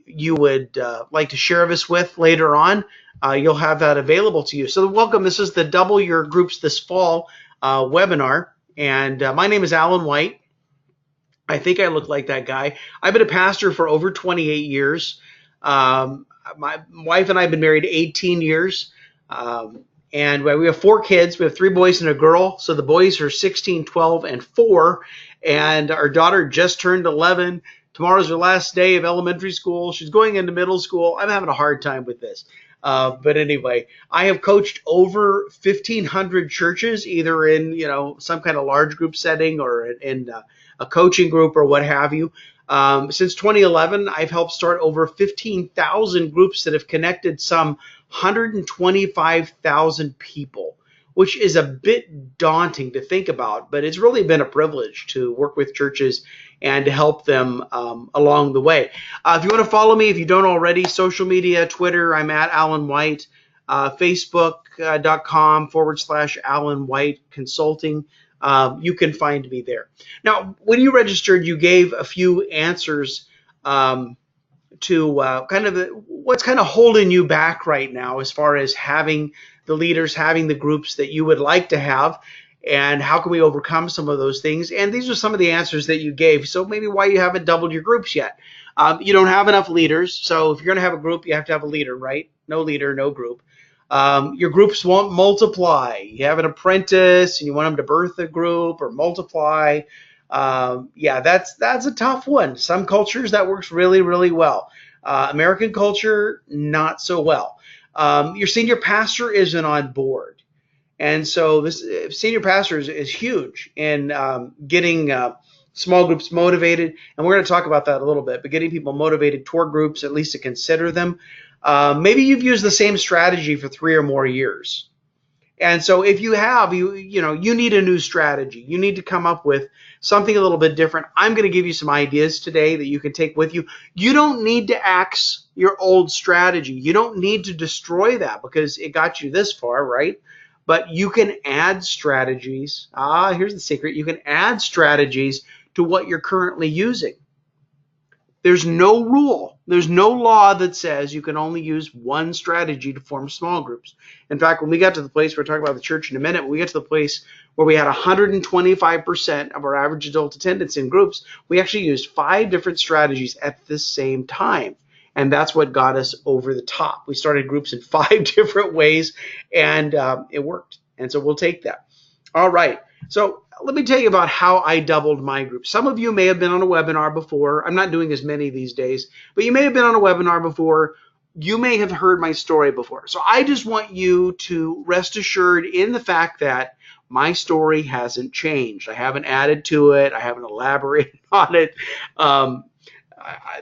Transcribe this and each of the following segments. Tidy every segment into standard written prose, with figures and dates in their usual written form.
you would like to share this with later on, you'll have that available to you. So welcome. This is the Double Your Groups This Fall webinar. And my name is Alan White. I think I look like that guy. I've been a pastor for over 28 years. My wife and I have been married 18 years. And we have 4 kids. We have 3 boys and a girl. So the boys are 16, 12, and 4. And our daughter just turned 11. Tomorrow's her last day of elementary school. She's going into middle school. I'm having a hard time with this. But anyway, I have coached over 1,500 churches, either in some kind of large group setting or in a coaching group or what have you. Since 2011, I've helped start over 15,000 groups that have connected some 125,000 people, which is a bit daunting to think about, but it's really been a privilege to work with churches and to help them along the way. If you want to follow me, if you don't already, social media, Twitter, I'm at Alan White, Facebook.com/Alan White Consulting. You can find me there. Now, when you registered, you gave a few answers to what's kind of holding you back right now as far as having the leaders, having the groups that you would like to have, and how can we overcome some of those things. And these are some of the answers that you gave. So maybe why you haven't doubled your groups yet. You don't have enough leaders. So if you're going to have a group, you have to have a leader, right? No leader, no group. Your groups won't multiply. You have an apprentice and you want them to birth a group or multiply. Yeah, that's a tough one. Some cultures that works really, really well. American culture, not so well. Your senior pastor isn't on board. And so this senior pastor is huge in getting small groups motivated. And we're going to talk about that a little bit, but getting people motivated toward groups, at least to consider them. Maybe you've used the same strategy for 3 or more years. And so if you have, you need a new strategy. You need to come up with something a little bit different. I'm going to give you some ideas today that you can take with you. You don't need to axe your old strategy. You don't need to destroy that because it got you this far, right? But you can add strategies. Here's the secret. You can add strategies to what you're currently using. There's no rule. There's no law that says you can only use one strategy to form small groups. In fact, when we got to the place, we're talking about the church in a minute, when we get to the place where we had 125% of our average adult attendance in groups, we actually used 5 different strategies at the same time. And that's what got us over the top. We started groups in 5 different ways, and it worked. And so we'll take that. All right. So let me tell you about how I doubled my group. Some of you may have been on a webinar before. I'm not doing as many these days, but you may have been on a webinar before. You may have heard my story before. So I just want you to rest assured in the fact that my story hasn't changed. I haven't added to it. I haven't elaborated on it.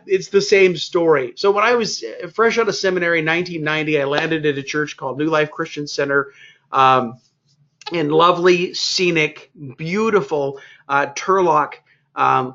It's the same story. So when I was fresh out of seminary in 1990, I landed at a church called New Life Christian Center in lovely, scenic, beautiful Turlock,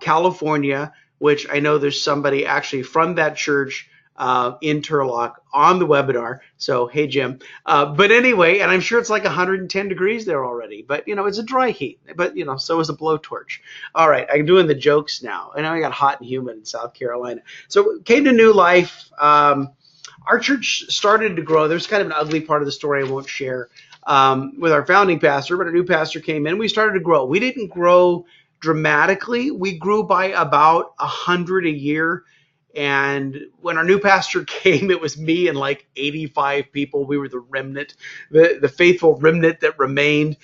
California, which I know there's somebody actually from that church in Turlock on the webinar. So, hey, Jim. But anyway, and I'm sure it's like 110 degrees there already. But, it's a dry heat. But, so is a blowtorch. All right, I'm doing the jokes now. I know I got hot and humid in South Carolina. So came to New Life. Our church started to grow. There's kind of an ugly part of the story I won't share with our founding pastor, but a new pastor came in. We started to grow. We didn't grow dramatically. We grew by about 100 a year. And when our new pastor came, it was me and like 85 people. We were the remnant, the faithful remnant that remained.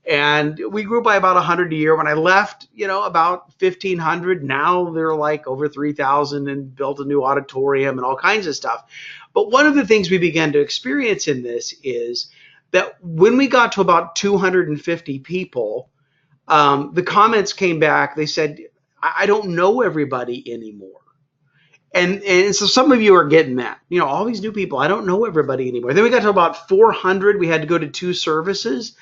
And we grew by about 100 a year. When I left, about 1,500. Now they're like over 3,000 and built a new auditorium and all kinds of stuff. But one of the things we began to experience in this is that when we got to about 250 people, the comments came back. They said, I don't know everybody anymore. And so some of you are getting that, all these new people, I don't know everybody anymore. Then we got to about 400. We had to go to 2 services.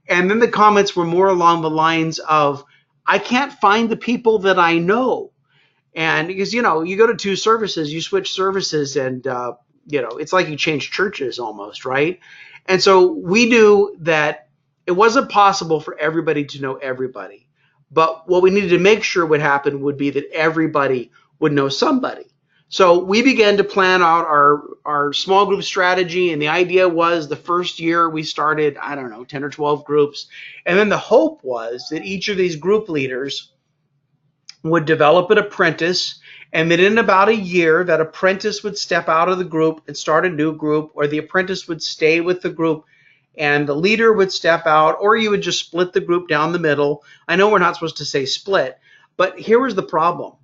And then the comments were more along the lines of, I can't find the people that I know. And because, you go to 2 services, you switch services and, it's like you change churches almost, right? And so we knew that it wasn't possible for everybody to know everybody. But what we needed to make sure would happen would be that everybody would know somebody. So we began to plan out our small group strategy, and the idea was the first year we started, I don't know, 10 or 12 groups. And then the hope was that each of these group leaders would develop an apprentice, and that in about a year that apprentice would step out of the group and start a new group, or the apprentice would stay with the group and the leader would step out, or you would just split the group down the middle. I know we're not supposed to say split, but here was the problem.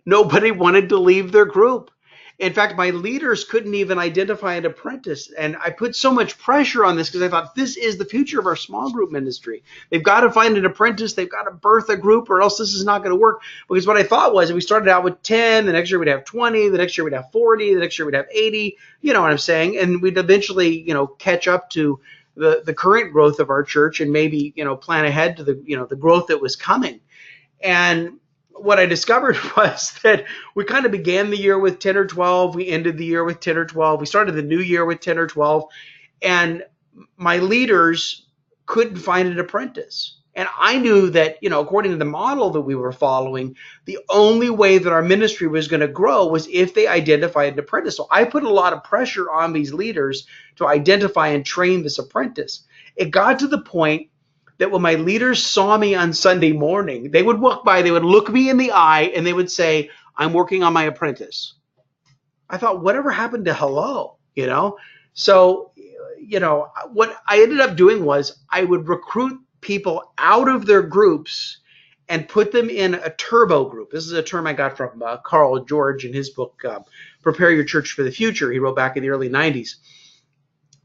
Nobody wanted to leave their group. In fact, my leaders couldn't even identify an apprentice. And I put so much pressure on this because I thought this is the future of our small group ministry. They've got to find an apprentice. They've got to birth a group, or else this is not going to work. Because what I thought was, we started out with 10, the next year we'd have 20, the next year we'd have 40, the next year we'd have 80, you know what I'm saying? And we'd eventually, catch up to the current growth of our church, and maybe, plan ahead to the growth that was coming. And what I discovered was that we kind of began the year with 10 or 12. We ended the year with 10 or 12. We started the new year with 10 or 12. And my leaders couldn't find an apprentice. And I knew that, according to the model that we were following, the only way that our ministry was going to grow was if they identified an apprentice. So I put a lot of pressure on these leaders to identify and train this apprentice. It got to the point that when my leaders saw me on Sunday morning, they would walk by, they would look me in the eye, and they would say, "I'm working on my apprentice." I thought, whatever happened to hello? So, what I ended up doing was I would recruit people out of their groups and put them in a turbo group. This is a term I got from Carl George in his book, Prepare Your Church for the Future. He wrote back in the early 90s.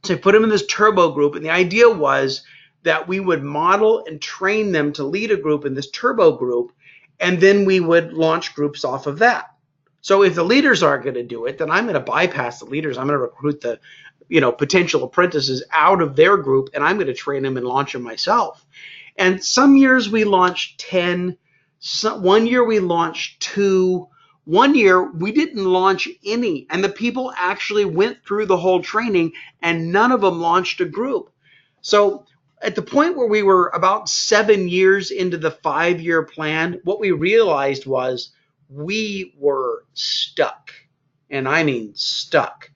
So I put them in this turbo group, and the idea was that we would model and train them to lead a group in this turbo group, and then we would launch groups off of that. So if the leaders aren't going to do it, then I'm going to bypass the leaders. I'm going to recruit the potential apprentices out of their group, and I'm going to train them and launch them myself. And some years we launched 10. One year we launched 2. One year we didn't launch any, and the people actually went through the whole training, and none of them launched a group. So at the point where we were about 7 years into the 5-year plan, what we realized was we were stuck. And I mean stuck.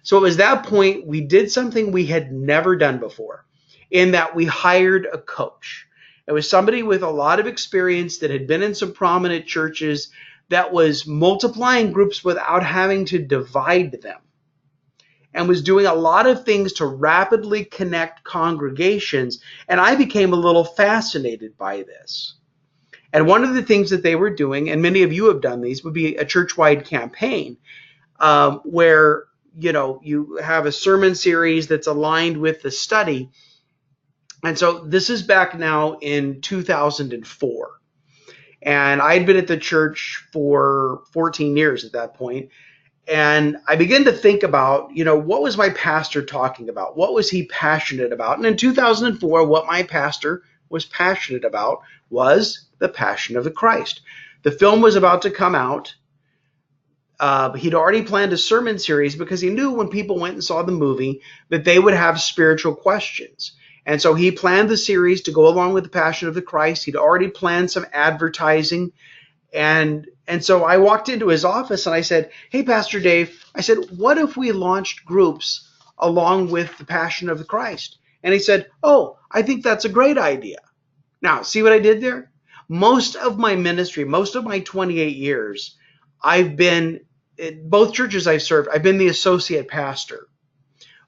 So it was that point we did something we had never done before, in that we hired a coach. It was somebody with a lot of experience that had been in some prominent churches, that was multiplying groups without having to divide them, and was doing a lot of things to rapidly connect congregations. And I became a little fascinated by this. And one of the things that they were doing, and many of you have done these, would be a church-wide campaign where you have a sermon series that's aligned with the study. And so this is back now in 2004. And I'd been at the church for 14 years at that point. And I began to think about, what was my pastor talking about? What was he passionate about? And in 2004, what my pastor was passionate about was the Passion of the Christ. The film was about to come out. He'd already planned a sermon series because he knew when people went and saw the movie that they would have spiritual questions. And so he planned the series to go along with the Passion of the Christ. He'd already planned some advertising. And so I walked into his office and I said, "Hey, Pastor Dave," I said, "what if we launched groups along with the Passion of the Christ?" And he said, "Oh, I think that's a great idea." Now, see what I did there? Most of my ministry, most of my 28 years, I've been, in both churches I've served, I've been the associate pastor,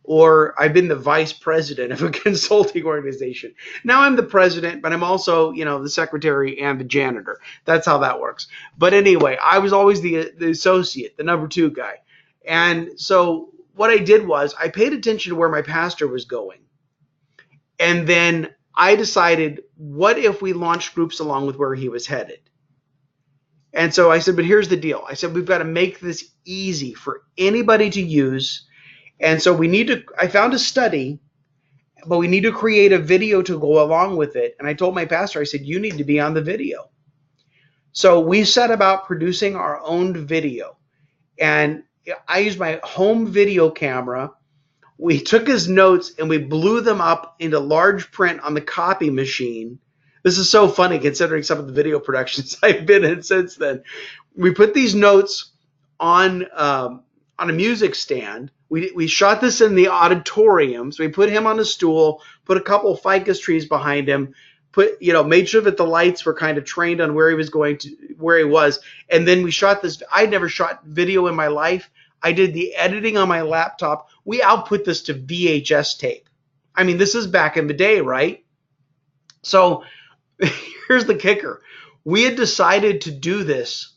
or I've been the vice president of a consulting organization. Now I'm the president, but I'm also, the secretary and the janitor. That's how that works. But anyway, I was always the associate, the number 2 guy. And so what I did was I paid attention to where my pastor was going. And then I decided, what if we launched groups along with where he was headed? And so I said, but here's the deal. I said, we've got to make this easy for anybody to use. And so I found a study, but we need to create a video to go along with it. And I told my pastor, I said, you need to be on the video. So we set about producing our own video. And I used my home video camera. We took his notes and we blew them up into large print on the copy machine. This is so funny considering some of the video productions I've been in since then. We put these notes on a music stand. We shot this in the auditorium. So we put him on a stool, put a couple of ficus trees behind him, made sure that the lights were kind of trained on where he was going to, where he was. And then we shot this. I'd never shot video in my life. I did the editing on my laptop. We output this to VHS tape. I mean, this is back in the day, right? So here's the kicker. We had decided to do this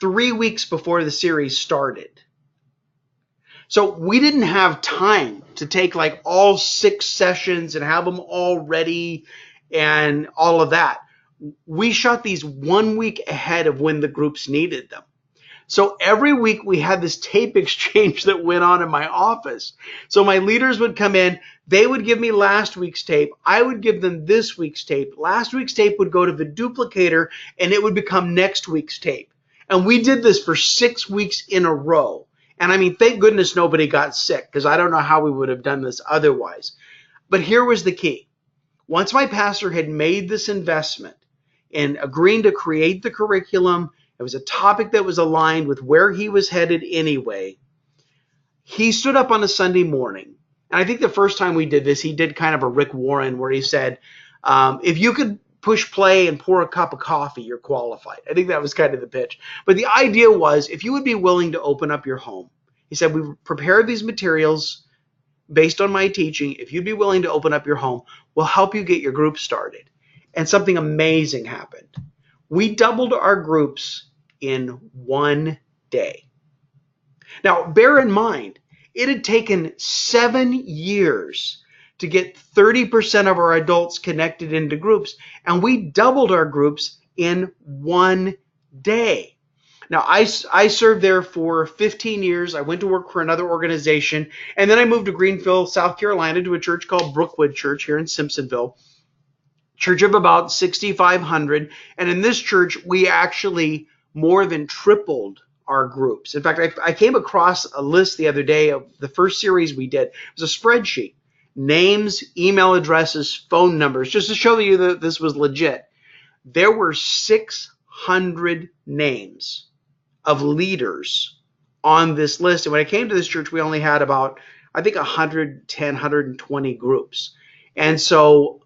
3 weeks before the series started. So we didn't have time to take like all 6 sessions and have them all ready and all of that. We shot these 1 week ahead of when the groups needed them. So every week we had this tape exchange that went on in my office. So my leaders would come in, they would give me last week's tape, I would give them this week's tape. Last week's tape would go to the duplicator and it would become next week's tape. And we did this for 6 weeks in a row. And I mean, thank goodness nobody got sick, because I don't know how we would have done this otherwise. But here was the key. Once my pastor had made this investment in agreeing to create the curriculum, it was a topic that was aligned with where he was headed anyway. He stood up on a Sunday morning. And I think the first time we did this, he did kind of a Rick Warren where he said, if you could push play and pour a cup of coffee, you're qualified. I think that was kind of the pitch. But the idea was, if you would be willing to open up your home, he said, we've prepared these materials based on my teaching. If you'd be willing to open up your home, we'll help you get your group started. And something amazing happened. We doubled our groups in 1 day. Now, bear in mind, it had taken 7 years to get 30% of our adults connected into groups, and we doubled our groups in 1 day. Now, I served there for 15 years. I went to work for another organization, and then I moved to Greenville, South Carolina, to a church called Brookwood Church here in Simpsonville, church of about 6,500. And in this church, we actually more than tripled our groups. In fact, I came across a list the other day of the first series we did. It was a spreadsheet. Names, email addresses, phone numbers, just to show you that this was legit. There were 600 names of leaders on this list. And when I came to this church, we only had about, I think, 110, 120 groups. And so,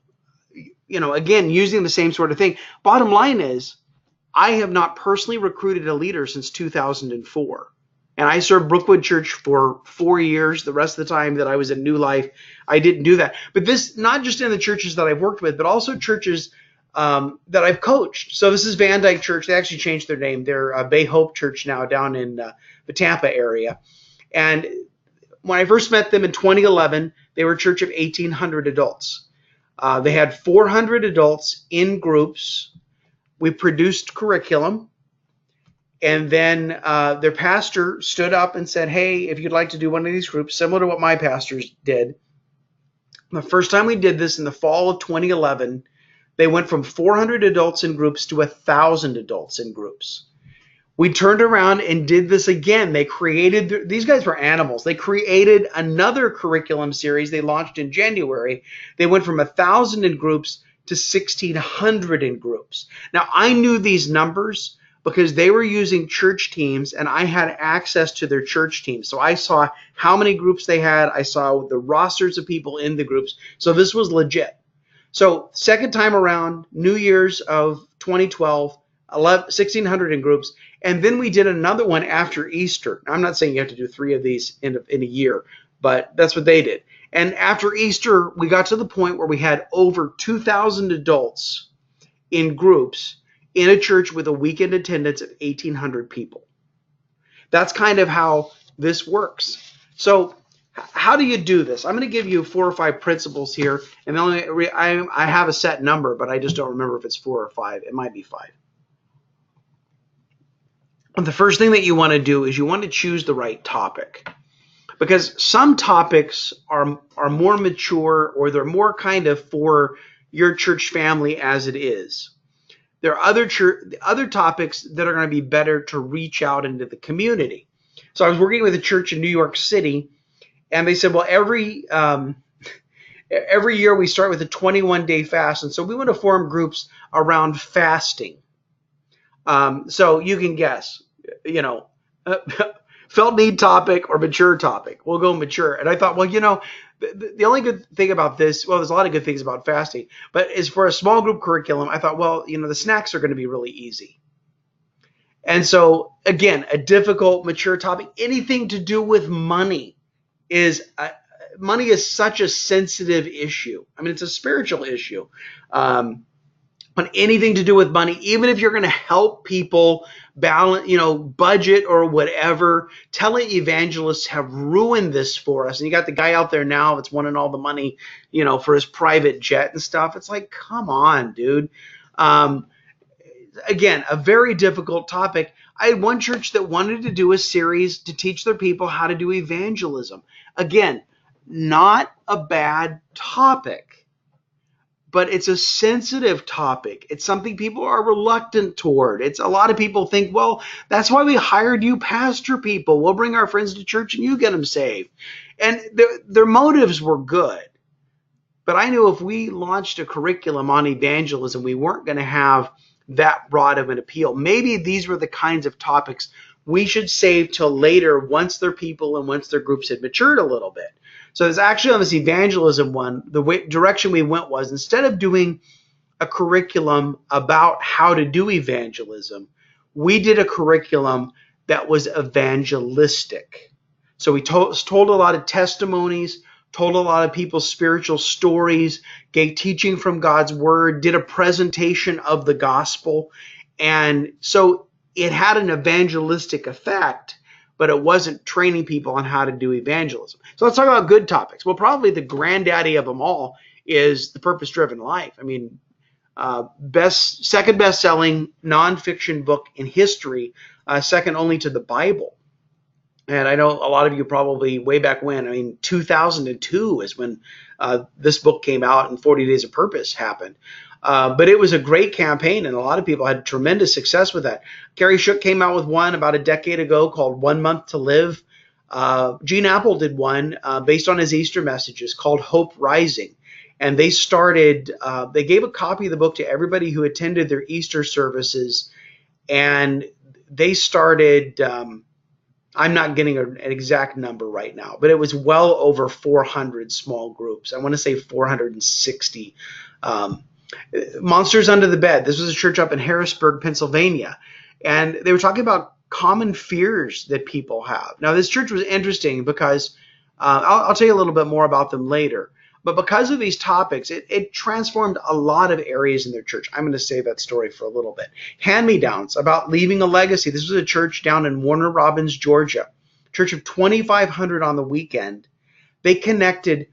again, using the same sort of thing. Bottom line is, I have not personally recruited a leader since 2004. And I served Brookwood Church for 4 years. The rest of the time that I was in New Life, I didn't do that. But this, not just in the churches that I've worked with, but also churches that I've coached. So this is Van Dyke Church. They actually changed their name. They're Bay Hope Church now down in the Tampa area. And when I first met them in 2011, they were a church of 1,800 adults. They had 400 adults in groups. We produced curriculum. And then their pastor stood up and said, hey, if you'd like to do one of these groups, similar to what my pastors did. The first time we did this in the fall of 2011, they went from 400 adults in groups to 1,000 adults in groups. We turned around and did this again. They created, these guys were animals. They created another curriculum series they launched in January. They went from 1,000 in groups to 1,600 in groups. Now, I knew these numbers because they were using church teams, and I had access to their church teams. So I saw how many groups they had. I saw the rosters of people in the groups. So this was legit. So second time around, New Year's of 2012, 1,600 in groups. And then we did another one after Easter. I'm not saying you have to do 3 of these in a year, but that's what they did. And after Easter, we got to the point where we had over 2,000 adults in groups in a church with a weekend attendance of 1,800 people. That's kind of how this works. So how do you do this? I'm going to give you 4 or 5 principles here, and I have a set number, but I just don't remember if it's 4 or 5. It might be 5. The first thing that you want to do is you want to choose the right topic, because some topics are more mature, or they're more kind of for your church family as it is. There are other topics that are going to be better to reach out into the community. So I was working with a church in New York City, and they said, well, every year we start with a 21-day fast, and so we want to form groups around fasting. So you can guess, felt need topic or mature topic. We'll go mature. And I thought, well, the only good thing about this, well, there's a lot of good things about fasting, but is for a small group curriculum, I thought, well, the snacks are going to be really easy. And so, again, a difficult, mature topic, anything to do with money money is such a sensitive issue. I mean, it's a spiritual issue. On anything to do with money, even if you're going to help people balance, budget or whatever. Televangelists have ruined this for us. And you got the guy out there now that's wanting all the money, for his private jet and stuff. It's like, come on, dude. Again, a very difficult topic. I had one church that wanted to do a series to teach their people how to do evangelism. Again, not a bad topic, but it's a sensitive topic. It's something people are reluctant toward. A lot of people think, well, that's why we hired you pastor people. We'll bring our friends to church and you get them saved. And their motives were good. But I knew if we launched a curriculum on evangelism, we weren't going to have that broad of an appeal. Maybe these were the kinds of topics we should save till later once their people and once their groups had matured a little bit. So there's actually on this evangelism one, the direction we went was instead of doing a curriculum about how to do evangelism, we did a curriculum that was evangelistic. So we told a lot of testimonies, told a lot of people's spiritual stories, gave teaching from God's word, did a presentation of the gospel. And so it had an evangelistic effect, but it wasn't training people on how to do evangelism. So let's talk about good topics. Well, probably the granddaddy of them all is The Purpose-Driven Life. I mean, second best-selling nonfiction book in history, second only to the Bible. And I know a lot of you probably way back when, 2002 is when this book came out and 40 Days of Purpose happened. But it was a great campaign, and a lot of people had tremendous success with that. Gary Shook came out with one about a decade ago called 1 Month to Live. Gene Apple did one based on his Easter messages called Hope Rising. And they gave a copy of the book to everybody who attended their Easter services. And they started, I'm not getting an exact number right now, but it was well over 400 small groups. I want to say 460. Monsters Under the Bed. This was a church up in Harrisburg, Pennsylvania. And they were talking about common fears that people have. Now, this church was interesting because I'll tell you a little bit more about them later. But because of these topics, it transformed a lot of areas in their church. I'm going to save that story for a little bit. Hand-me-downs about leaving a legacy. This was a church down in Warner Robins, Georgia. Church of 2,500 on the weekend. They connected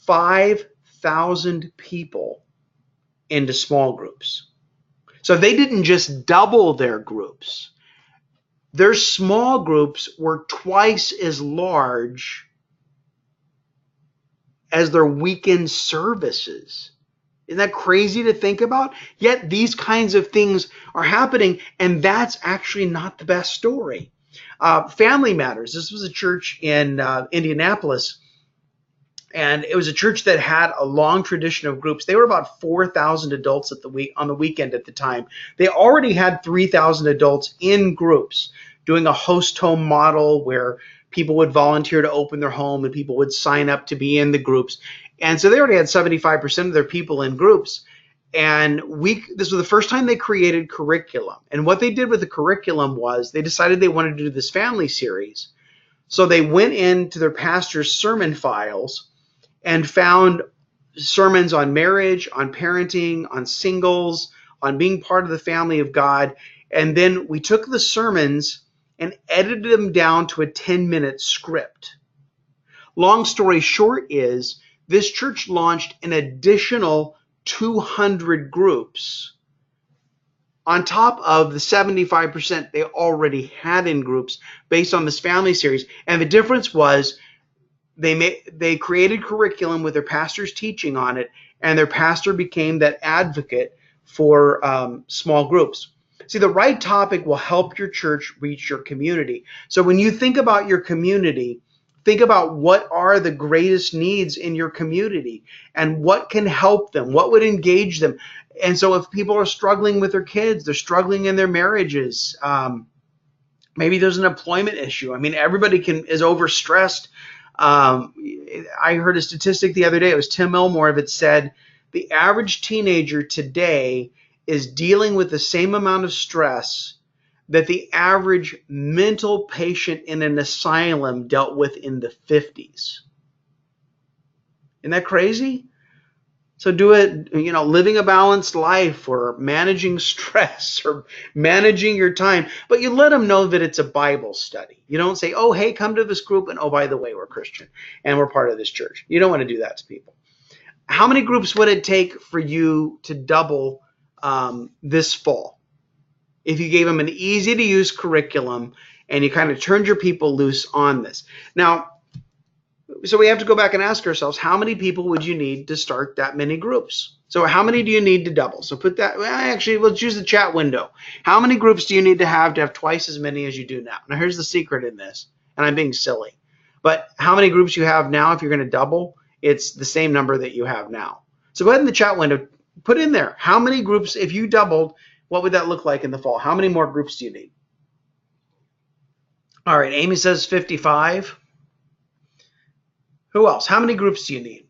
5,000 people into small groups. So they didn't just double their groups. Their small groups were twice as large as their weekend services. Isn't that crazy to think about? Yet these kinds of things are happening, and that's actually not the best story. Family Matters. This was a church in Indianapolis, and it was a church that had a long tradition of groups. They were about 4,000 adults on the weekend at the time. They already had 3,000 adults in groups doing a host home model where people would volunteer to open their home and people would sign up to be in the groups. And so they already had 75% of their people in groups. And this was the first time they created curriculum. And what they did with the curriculum was they decided they wanted to do this family series. So they went into their pastor's sermon files and found sermons on marriage, on parenting, on singles, on being part of the family of God. And then we took the sermons and edited them down to a 10-minute script. Long story short is this church launched an additional 200 groups on top of the 75% they already had in groups based on this family series. And the difference was they created curriculum with their pastor's teaching on it, and their pastor became that advocate for small groups. See, the right topic will help your church reach your community. So when you think about your community, think about what are the greatest needs in your community and what can help them, what would engage them. And so if people are struggling with their kids, they're struggling in their marriages, Maybe there's an employment issue. I mean, everybody is overstressed. I heard a statistic the other day. It was Tim Elmore that said the average teenager today is dealing with the same amount of stress that the average mental patient in an asylum dealt with in the 50s. Isn't that crazy? So do it, living a balanced life or managing stress or managing your time. But you let them know that it's a Bible study. You don't say, oh, hey, come to this group. And oh, by the way, we're Christian and we're part of this church. You don't want to do that to people. How many groups would it take for you to double this fall? If you gave them an easy to use curriculum and you kind of turned your people loose on this. Now, so we have to go back and ask ourselves, how many people would you need to start that many groups? So how many do you need to double? So put that, actually, let's use the chat window. How many groups do you need to have twice as many as you do now? Now, here's the secret in this, and I'm being silly. But how many groups you have now, if you're going to double, it's the same number that you have now. So go ahead in the chat window, put in there, how many groups, if you doubled, what would that look like in the fall? How many more groups do you need? All right, Amy says 55. Who else? How many groups do you need?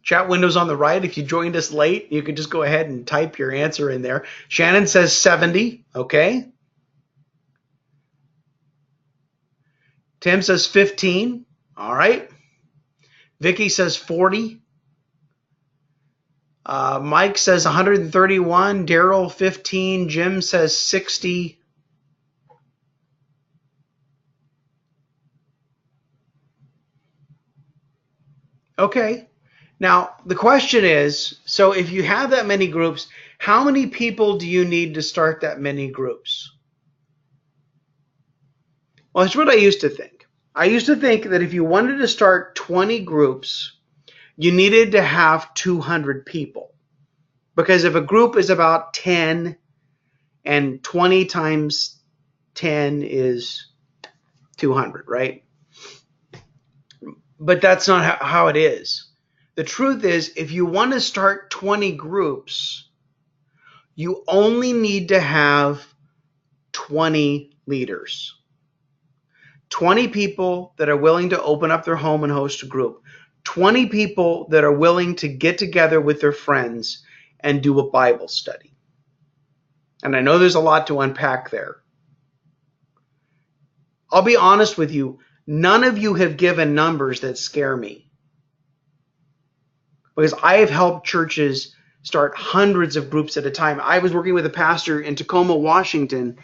Chat window's on the right. If you joined us late, you could just go ahead and type your answer in there. Shannon says 70. Okay. Tim says 15. All right. Vicky says 40. Mike says 131. Daryl 15. Jim says 60. Okay. Now, the question is, so if you have that many groups, how many people do you need to start that many groups? Well, it's what I used to think. I used to think that if you wanted to start 20 groups, you needed to have 200 people. Because if a group is about 10 and 20 times 10 is 200, right? But that's not how it is. The truth is, if you want to start 20 groups, you only need to have 20 leaders. 20 people that are willing to open up their home and host a group. 20 people that are willing to get together with their friends and do a Bible study. And I know there's a lot to unpack there. I'll be honest with you, none of you have given numbers that scare me. Because I have helped churches start hundreds of groups at a time. I was working with a pastor in Tacoma, Washington,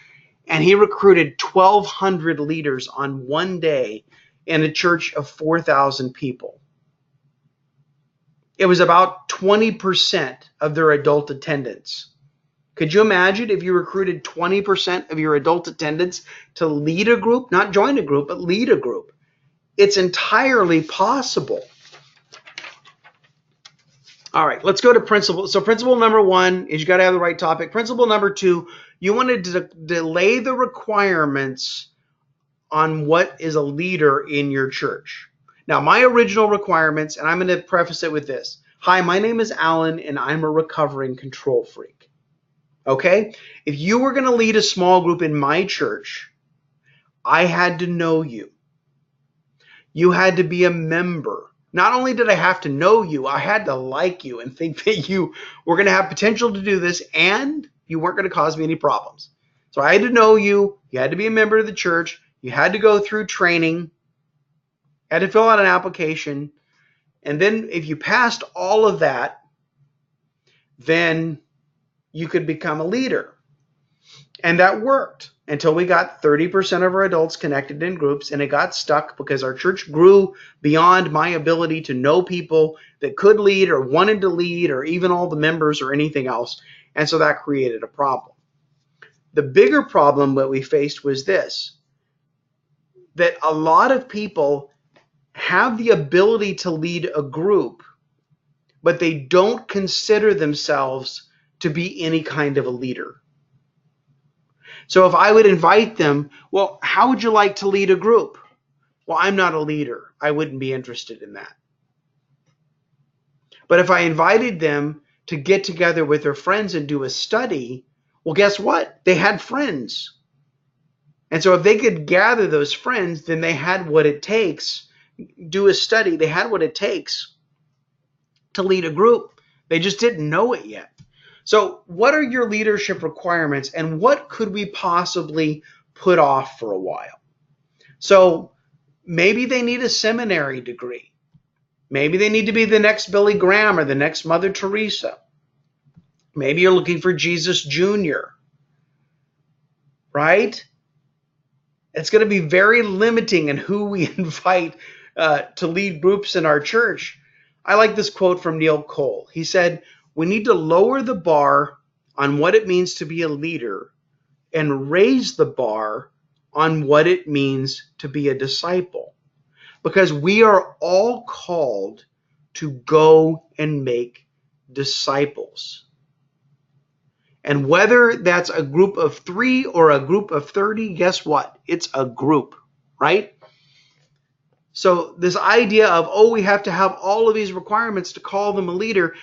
and he recruited 1,200 leaders on one day in a church of 4,000 people. It was about 20% of their adult attendance. Could you imagine if you recruited 20% of your adult attendance to lead a group? Not join a group, but lead a group. It's entirely possible. All right, let's go to principle. So principle number 1 is you got to have the right topic. Principle number 2, you want to delay the requirements on what is a leader in your church. Now, my original requirements, and I'm going to preface it with this. Hi, my name is Alan, and I'm a recovering control freak. Okay? If you were going to lead a small group in my church, I had to know you. You had to be a member. Not only did I have to know you, I had to like you and think that you were going to have potential to do this and you weren't going to cause me any problems. So I had to know you. You had to be a member of the church. You had to go through training. Had to fill out an application. And then if you passed all of that, then you could become a leader. And that worked until we got 30% of our adults connected in groups, and it got stuck because our church grew beyond my ability to know people that could lead or wanted to lead or even all the members or anything else. And so that created a problem. The bigger problem that we faced was this, that a lot of people have the ability to lead a group, but they don't consider themselves to be any kind of a leader. So if I would invite them, well, how would you like to lead a group? Well, I'm not a leader. I wouldn't be interested in that. But if I invited them to get together with their friends and do a study, well, guess what? They had friends. And so if they could gather those friends, then they had what it takes, do a study, they had what it takes to lead a group. They just didn't know it yet. So what are your leadership requirements, and what could we possibly put off for a while? So maybe they need a seminary degree. Maybe they need to be the next Billy Graham or the next Mother Teresa. Maybe you're looking for Jesus Jr., right? It's going to be very limiting in who we invite to lead groups in our church. I like this quote from Neil Cole. He said, "We need to lower the bar on what it means to be a leader and raise the bar on what it means to be a disciple, because we are all called to go and make disciples." And whether that's a group of 3 or a group of 30, guess what? It's a group, right? So this idea of, oh, we have to have all of these requirements to call them a leader,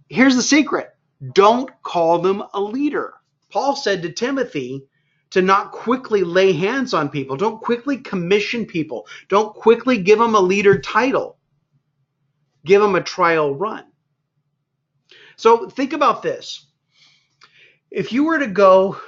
here's the secret. Don't call them a leader. Paul said to Timothy to not quickly lay hands on people. Don't quickly commission people. Don't quickly give them a leader title. Give them a trial run. So think about this. If you were to go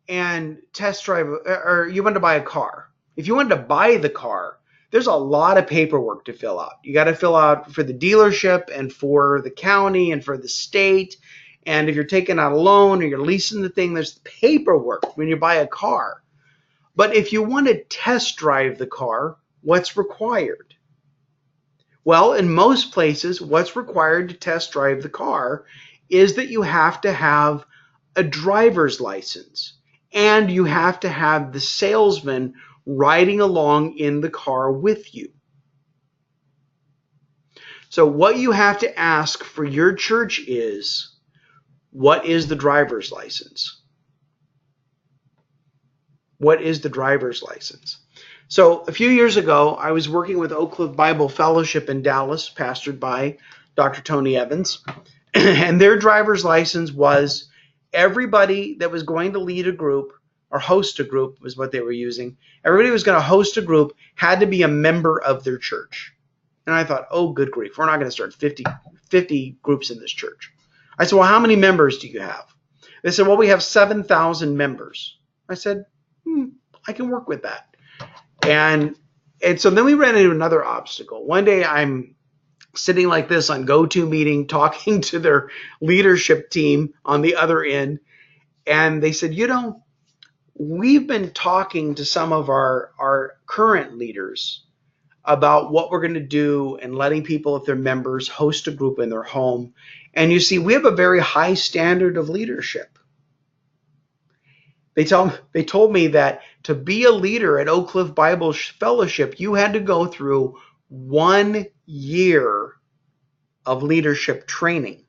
and test drive, or you wanted to buy a car, if you wanted to buy the car, there's a lot of paperwork to fill out. You got to fill out for the dealership and for the county and for the state. And if you're taking out a loan or you're leasing the thing, there's paperwork when you buy a car. But if you want to test drive the car, what's required? Well, in most places, what's required to test drive the car is that you have to have a driver's license, and you have to have the salesman riding along in the car with you. So what you have to ask for your church is, what is the driver's license? What is the driver's license? So a few years ago, I was working with Oak Cliff Bible Fellowship in Dallas, pastored by Dr. Tony Evans, and their driver's license was everybody that was going to lead a group or host a group was what they were using. Everybody who was going to host a group had to be a member of their church. And I thought, oh, good grief, we're not going to start 50 groups in this church. I said, well, how many members do you have? They said, well, we have 7,000 members. I said, I can work with that. And so then we ran into another obstacle. One day I'm sitting like this on GoToMeeting, talking to their leadership team on the other end. And they said, we've been talking to some of our current leaders about what we're going to do and letting people, if they're members, host a group in their home. And you see, we have a very high standard of leadership. They told me that to be a leader at Oak Cliff Bible Fellowship, you had to go through 1 year of leadership training.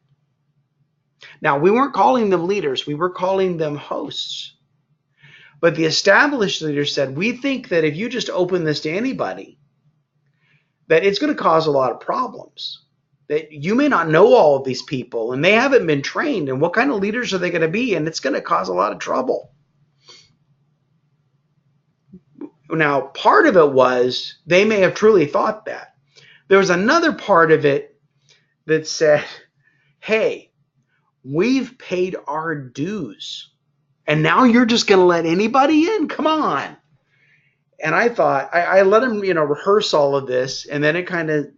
Now, we weren't calling them leaders. We were calling them hosts. But the established leaders said, we think that if you just open this to anybody, that it's going to cause a lot of problems. That you may not know all of these people, and they haven't been trained, and what kind of leaders are they going to be? And it's going to cause a lot of trouble. Now, part of it was they may have truly thought that. There was another part of it that said, hey, we've paid our dues, and now you're just going to let anybody in? Come on. And I thought, I let them, rehearse all of this, and then it kind of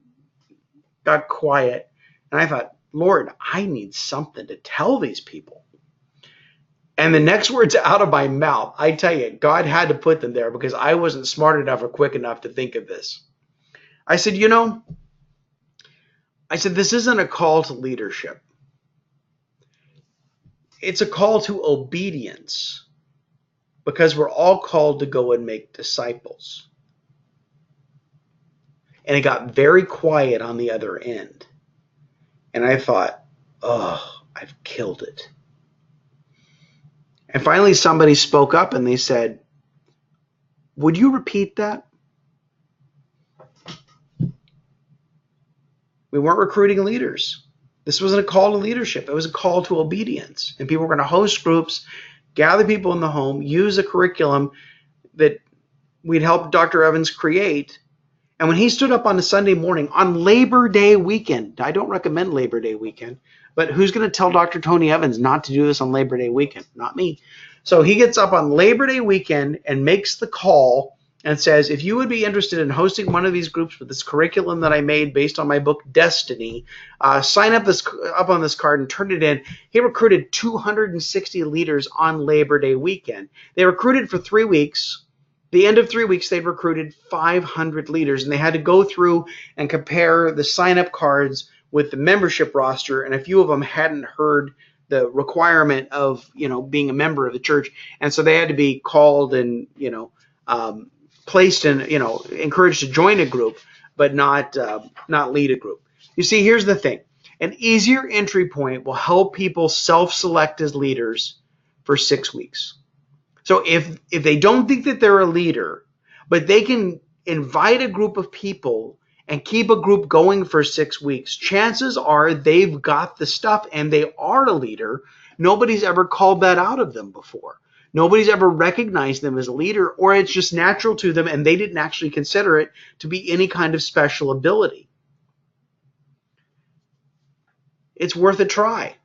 got quiet. And I thought, Lord, I need something to tell these people. And the next words out of my mouth, I tell you, God had to put them there because I wasn't smart enough or quick enough to think of this. I said, this isn't a call to leadership. It's a call to obedience, because we're all called to go and make disciples. And it got very quiet on the other end. And I thought, oh, I've killed it. And finally somebody spoke up and they said, would you repeat that? We weren't recruiting leaders. This wasn't a call to leadership. It was a call to obedience. And people were going to host groups, gather people in the home, use a curriculum that we'd helped Dr. Evans create. And when he stood up on a Sunday morning on Labor Day weekend, I don't recommend Labor Day weekend, but who's going to tell Dr. Tony Evans not to do this on Labor Day weekend? Not me. So he gets up on Labor Day weekend and makes the call and says, if you would be interested in hosting one of these groups with this curriculum that I made based on my book Destiny, sign up on this card and turn it in. He recruited 260 leaders on Labor Day weekend. They recruited for 3 weeks. The end of 3 weeks, they'd recruited 500 leaders, and they had to go through and compare the sign-up cards with the membership roster, and a few of them hadn't heard the requirement of, being a member of the church, and so they had to be called and, placed in, encouraged to join a group, but not lead a group. You see, here's the thing. An easier entry point will help people self-select as leaders for 6 weeks. So if they don't think that they're a leader, but they can invite a group of people and keep a group going for 6 weeks, chances are they've got the stuff and they are a leader. Nobody's ever called that out of them before. Nobody's ever recognized them as a leader, or it's just natural to them and they didn't actually consider it to be any kind of special ability. It's worth a try.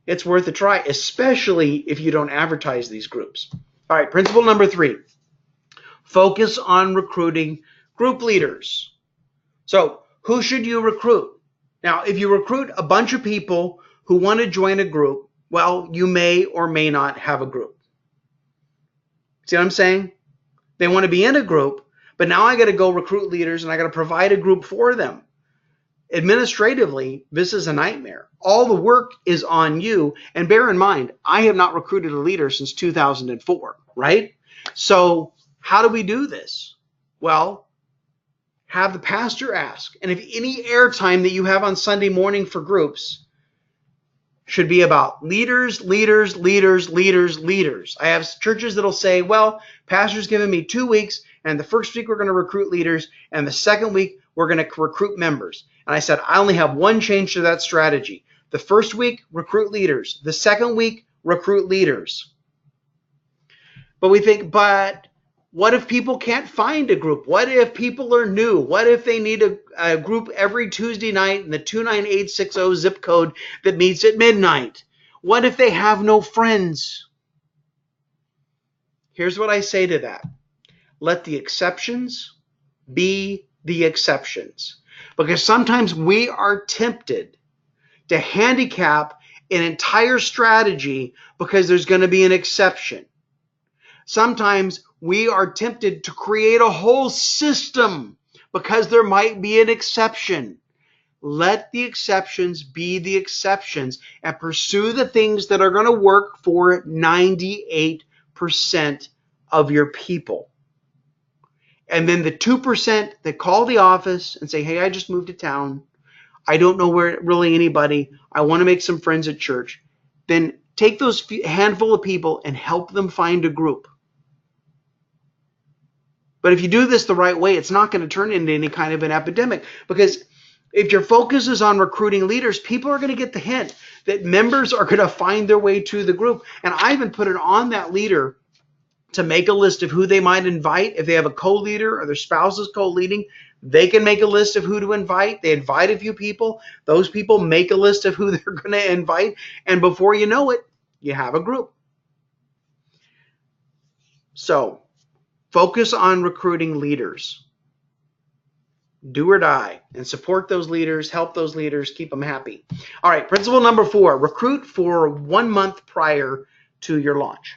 It's worth a try, especially if you don't advertise these groups. All right, principle number 3, focus on recruiting group leaders. So who should you recruit? Now, if you recruit a bunch of people who want to join a group, well, you may or may not have a group. See what I'm saying? They want to be in a group, but now I got to go recruit leaders and I got to provide a group for them. Administratively, this is a nightmare. All the work is on you. And bear in mind, I have not recruited a leader since 2004, right? So how do we do this? Well, have the pastor ask. And if any airtime that you have on Sunday morning for groups should be about leaders, leaders, leaders, leaders, leaders. I have churches that'll say, well, pastor's given me 2 weeks, and the first week we're going to recruit leaders, and the second week we're going to recruit members. And I said, I only have one change to that strategy. The first week, recruit leaders. The second week, recruit leaders. But we think, but what if people can't find a group? What if people are new? What if they need a group every Tuesday night in the 29860 zip code that meets at midnight? What if they have no friends? Here's what I say to that. Let the exceptions be the exceptions. Because sometimes we are tempted to handicap an entire strategy because there's going to be an exception. Sometimes we are tempted to create a whole system because there might be an exception. Let the exceptions be the exceptions and pursue the things that are going to work for 98% of your people. And then the 2% that call the office and say, hey, I just moved to town. I don't know really anybody. I want to make some friends at church. Then take those handful of people and help them find a group. But if you do this the right way, it's not going to turn into any kind of an epidemic, because if your focus is on recruiting leaders, people are going to get the hint that members are going to find their way to the group. And I even put it on that leader to make a list of who they might invite. If they have a co-leader or their spouse is co-leading, they can make a list of who to invite. They invite a few people. Those people make a list of who they're going to invite. And before you know it, you have a group. So focus on recruiting leaders. Do or die, and support those leaders, help those leaders, keep them happy. All right, principle number 4, recruit for 1 month prior to your launch.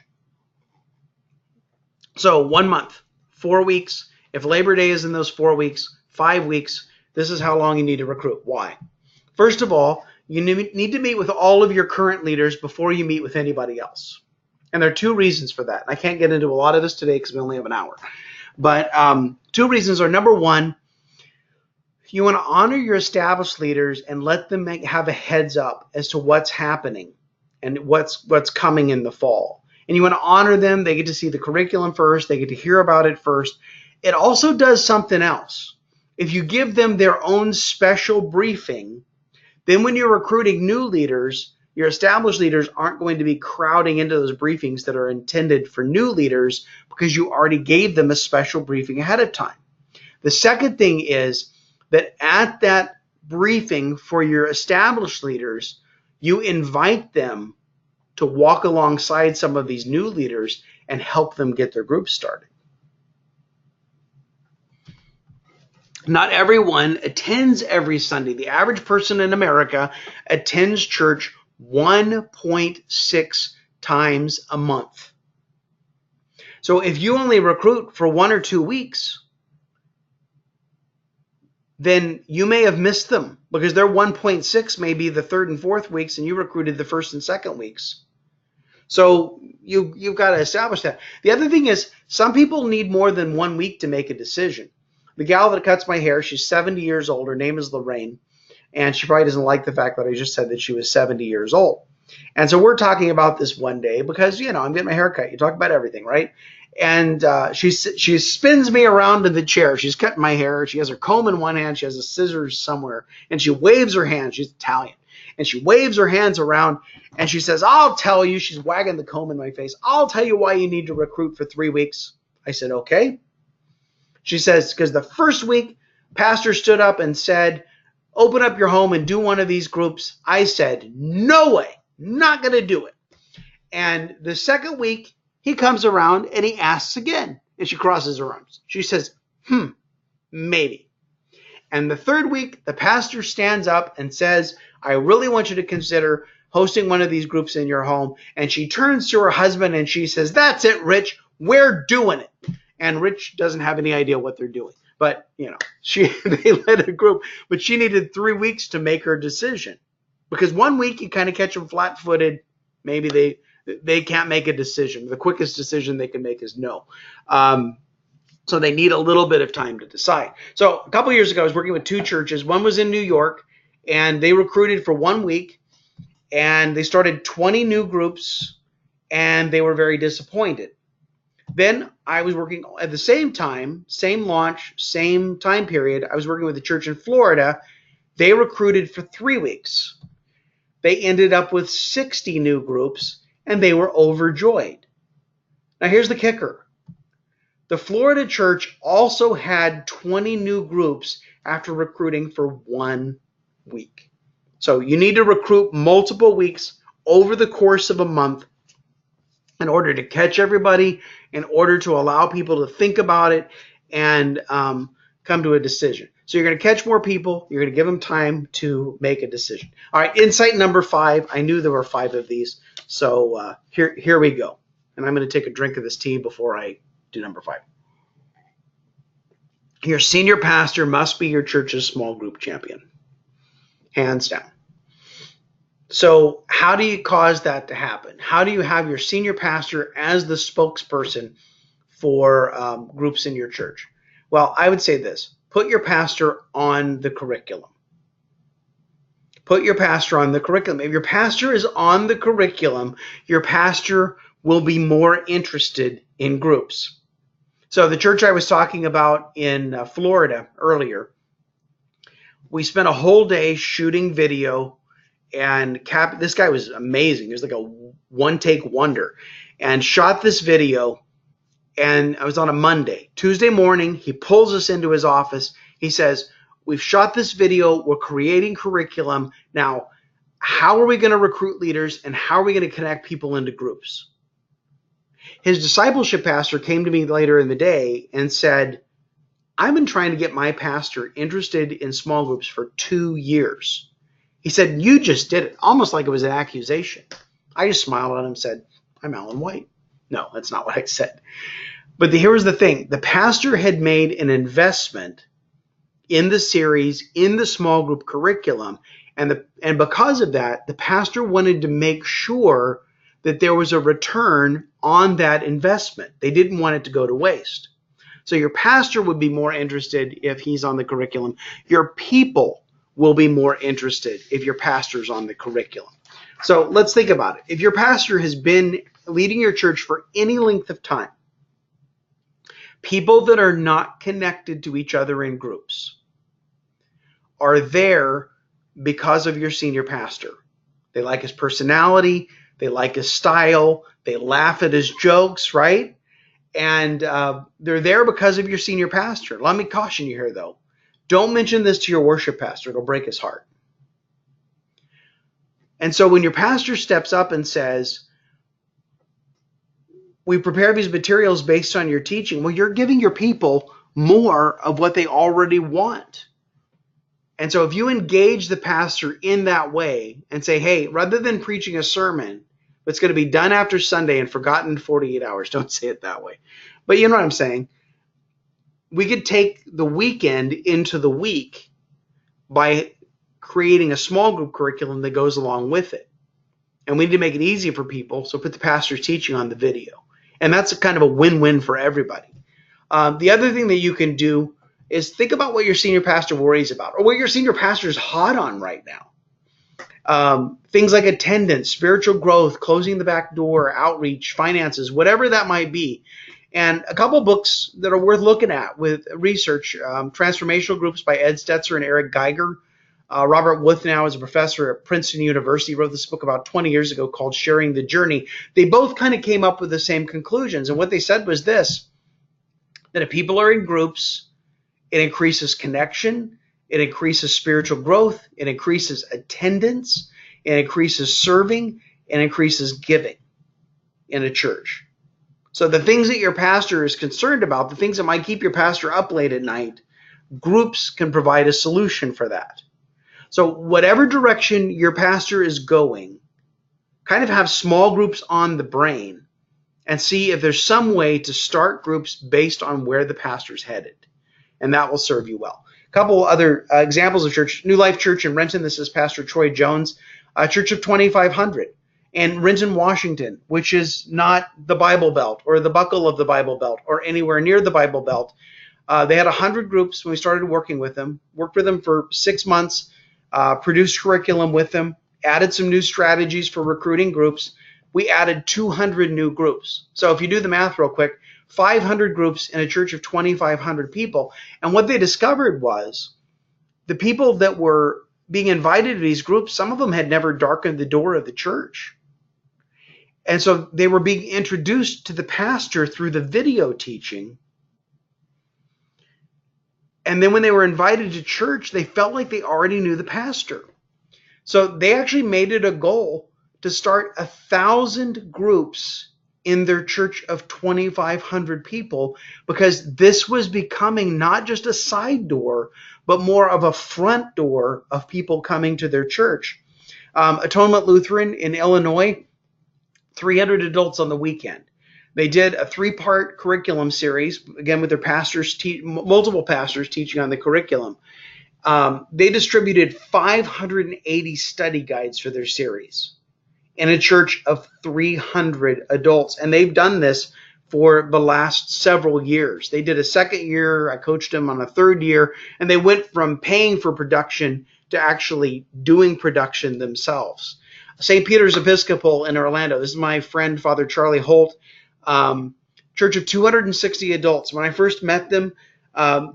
So 1 month, 4 weeks. If Labor Day is in those 4 weeks, 5 weeks, this is how long you need to recruit. Why? First of all, you need to meet with all of your current leaders before you meet with anybody else. And there are 2 reasons for that. I can't get into a lot of this today because we only have an hour. But 2 reasons are, number 1, you want to honor your established leaders and let them have a heads up as to what's happening and what's coming in the fall. And you want to honor them. They get to see the curriculum first. They get to hear about it first. It also does something else. If you give them their own special briefing, Then when you're recruiting new leaders, your established leaders aren't going to be crowding into those briefings that are intended for new leaders because you already gave them a special briefing ahead of time. The second thing is that at that briefing for your established leaders, you invite them to walk alongside some of these new leaders and help them get their group started. Not everyone attends every Sunday. The average person in America attends church 1.6 times a month. So if you only recruit for 1 or 2 weeks, then you may have missed them because their 1.6 may be the third and fourth weeks and you recruited the first and second weeks. So you've got to establish that. The other thing is some people need more than 1 week to make a decision. The gal that cuts my hair, she's 70 years old. Her name is Lorraine. And she probably doesn't like the fact that I just said that she was 70 years old. And so we're talking about this one day because, I'm getting my hair cut. You talk about everything, right? And she spins me around in the chair. She's cutting my hair. She has her comb in one hand. She has a scissors somewhere. And she waves her hands. She's Italian. And she waves her hands around. And she says, I'll tell you. She's wagging the comb in my face. I'll tell you why you need to recruit for 3 weeks. I said, okay. She says, because the first week, pastor stood up and said, open up your home and do one of these groups. I said, no way, not going to do it. And the second week, he comes around and he asks again. And she crosses her arms. She says, maybe. And the third week, the pastor stands up and says, I really want you to consider hosting one of these groups in your home. And she turns to her husband and she says, that's it, Rich, we're doing it. And Rich doesn't have any idea what they're doing. But, they led a group. But she needed 3 weeks to make her decision. Because 1 week, you kind of catch them flat-footed. Maybe they can't make a decision. The quickest decision they can make is no. So they need a little bit of time to decide. So a couple years ago, I was working with 2 churches. One was in New York, and they recruited for 1 week. And they started 20 new groups, and they were very disappointed. Then I was working at the same time, same launch, same time period. I was working with a church in Florida. They recruited for 3 weeks. They ended up with 60 new groups, and they were overjoyed. Now, here's the kicker. The Florida church also had 20 new groups after recruiting for 1 week. So you need to recruit multiple weeks over the course of a month in order to catch everybody, in order to allow people to think about it and come to a decision. So you're going to catch more people. You're going to give them time to make a decision. All right, insight number 5. I knew there were 5 of these. So here we go. And I'm going to take a drink of this tea before I do number 5. Your senior pastor must be your church's small group champion. Hands down. So how do you cause that to happen? How do you have your senior pastor as the spokesperson for groups in your church? Well, I would say this. Put your pastor on the curriculum. Put your pastor on the curriculum. If your pastor is on the curriculum, your pastor will be more interested in groups. So the church I was talking about in Florida earlier, we spent a whole day shooting video. And this guy was amazing. He was like a one-take wonder. And shot this video. And I was on a Monday. Tuesday morning, he pulls us into his office. He says, we've shot this video. We're creating curriculum. Now, how are we going to recruit leaders? And how are we going to connect people into groups? His discipleship pastor came to me later in the day and said, I've been trying to get my pastor interested in small groups for 2 years. He said, you just did it, almost like it was an accusation. I just smiled at him and said, I'm Alan White. No, that's not what I said. But here was the thing. The pastor had made an investment in the series, in the small group curriculum. And because of that, the pastor wanted to make sure that there was a return on that investment. They didn't want it to go to waste. So your pastor would be more interested if he's on the curriculum. Your people will be more interested if your pastor's on the curriculum. So let's think about it. If your pastor has been leading your church for any length of time, people that are not connected to each other in groups are there because of your senior pastor. They like his personality. They like his style. They laugh at his jokes, right? And they're there because of your senior pastor. Let me caution you here, though. Don't mention this to your worship pastor. It'll break his heart. And so when your pastor steps up and says, we prepare these materials based on your teaching, well, you're giving your people more of what they already want. And so if you engage the pastor in that way and say, hey, rather than preaching a sermon that's going to be done after Sunday and forgotten in 48 hours, don't say it that way. But you know what I'm saying? We could take the weekend into the week by creating a small group curriculum that goes along with it. And we need to make it easy for people, so put the pastor's teaching on the video. And that's a kind of a win-win for everybody. The other thing that you can do is think about what your senior pastor worries about, or what your senior pastor is hot on right now. Things like attendance, spiritual growth, closing the back door, outreach, finances, whatever that might be. And a couple books that are worth looking at with research, Transformational Groups by Ed Stetzer and Eric Geiger. Robert Wuthnow is a professor at Princeton University, wrote this book about 20 years ago called Sharing the Journey. They both kind of came up with the same conclusions. And what they said was this, that if people are in groups, it increases connection, it increases spiritual growth, it increases attendance, it increases serving, and increases giving in a church. So the things that your pastor is concerned about, the things that might keep your pastor up late at night, groups can provide a solution for that. So whatever direction your pastor is going, kind of have small groups on the brain and see if there's some way to start groups based on where the pastor's headed. And that will serve you well. A couple other examples of church. New Life Church in Renton. This is Pastor Troy Jones. Church of 2,500 in Renton, Washington, which is not the Bible Belt or the buckle of the Bible Belt or anywhere near the Bible Belt. They had 100 groups when we started working with them. Worked with them for 6 months. Produced curriculum with them. Added some new strategies for recruiting groups. We added 200 new groups. So if you do the math real quick, 500 groups in a church of 2,500 people. And what they discovered was the people that were being invited to these groups, some of them had never darkened the door of the church. And so they were being introduced to the pastor through the video teaching. And then when they were invited to church, they felt like they already knew the pastor. So they actually made it a goal to start 1,000 groups in their church of 2,500 people, because this was becoming not just a side door, but more of a front door of people coming to their church. Atonement Lutheran in Illinois, 300 adults on the weekend. They did a 3-part curriculum series, again with their pastors, multiple pastors teaching on the curriculum. They distributed 580 study guides for their series in a church of 300 adults. And they've done this for the last several years. They did a second year. I coached them on a third year. And they went from paying for production to actually doing production themselves. St. Peter's Episcopal in Orlando. This is my friend, Father Charlie Holt. Church of 260 adults. When I first met them,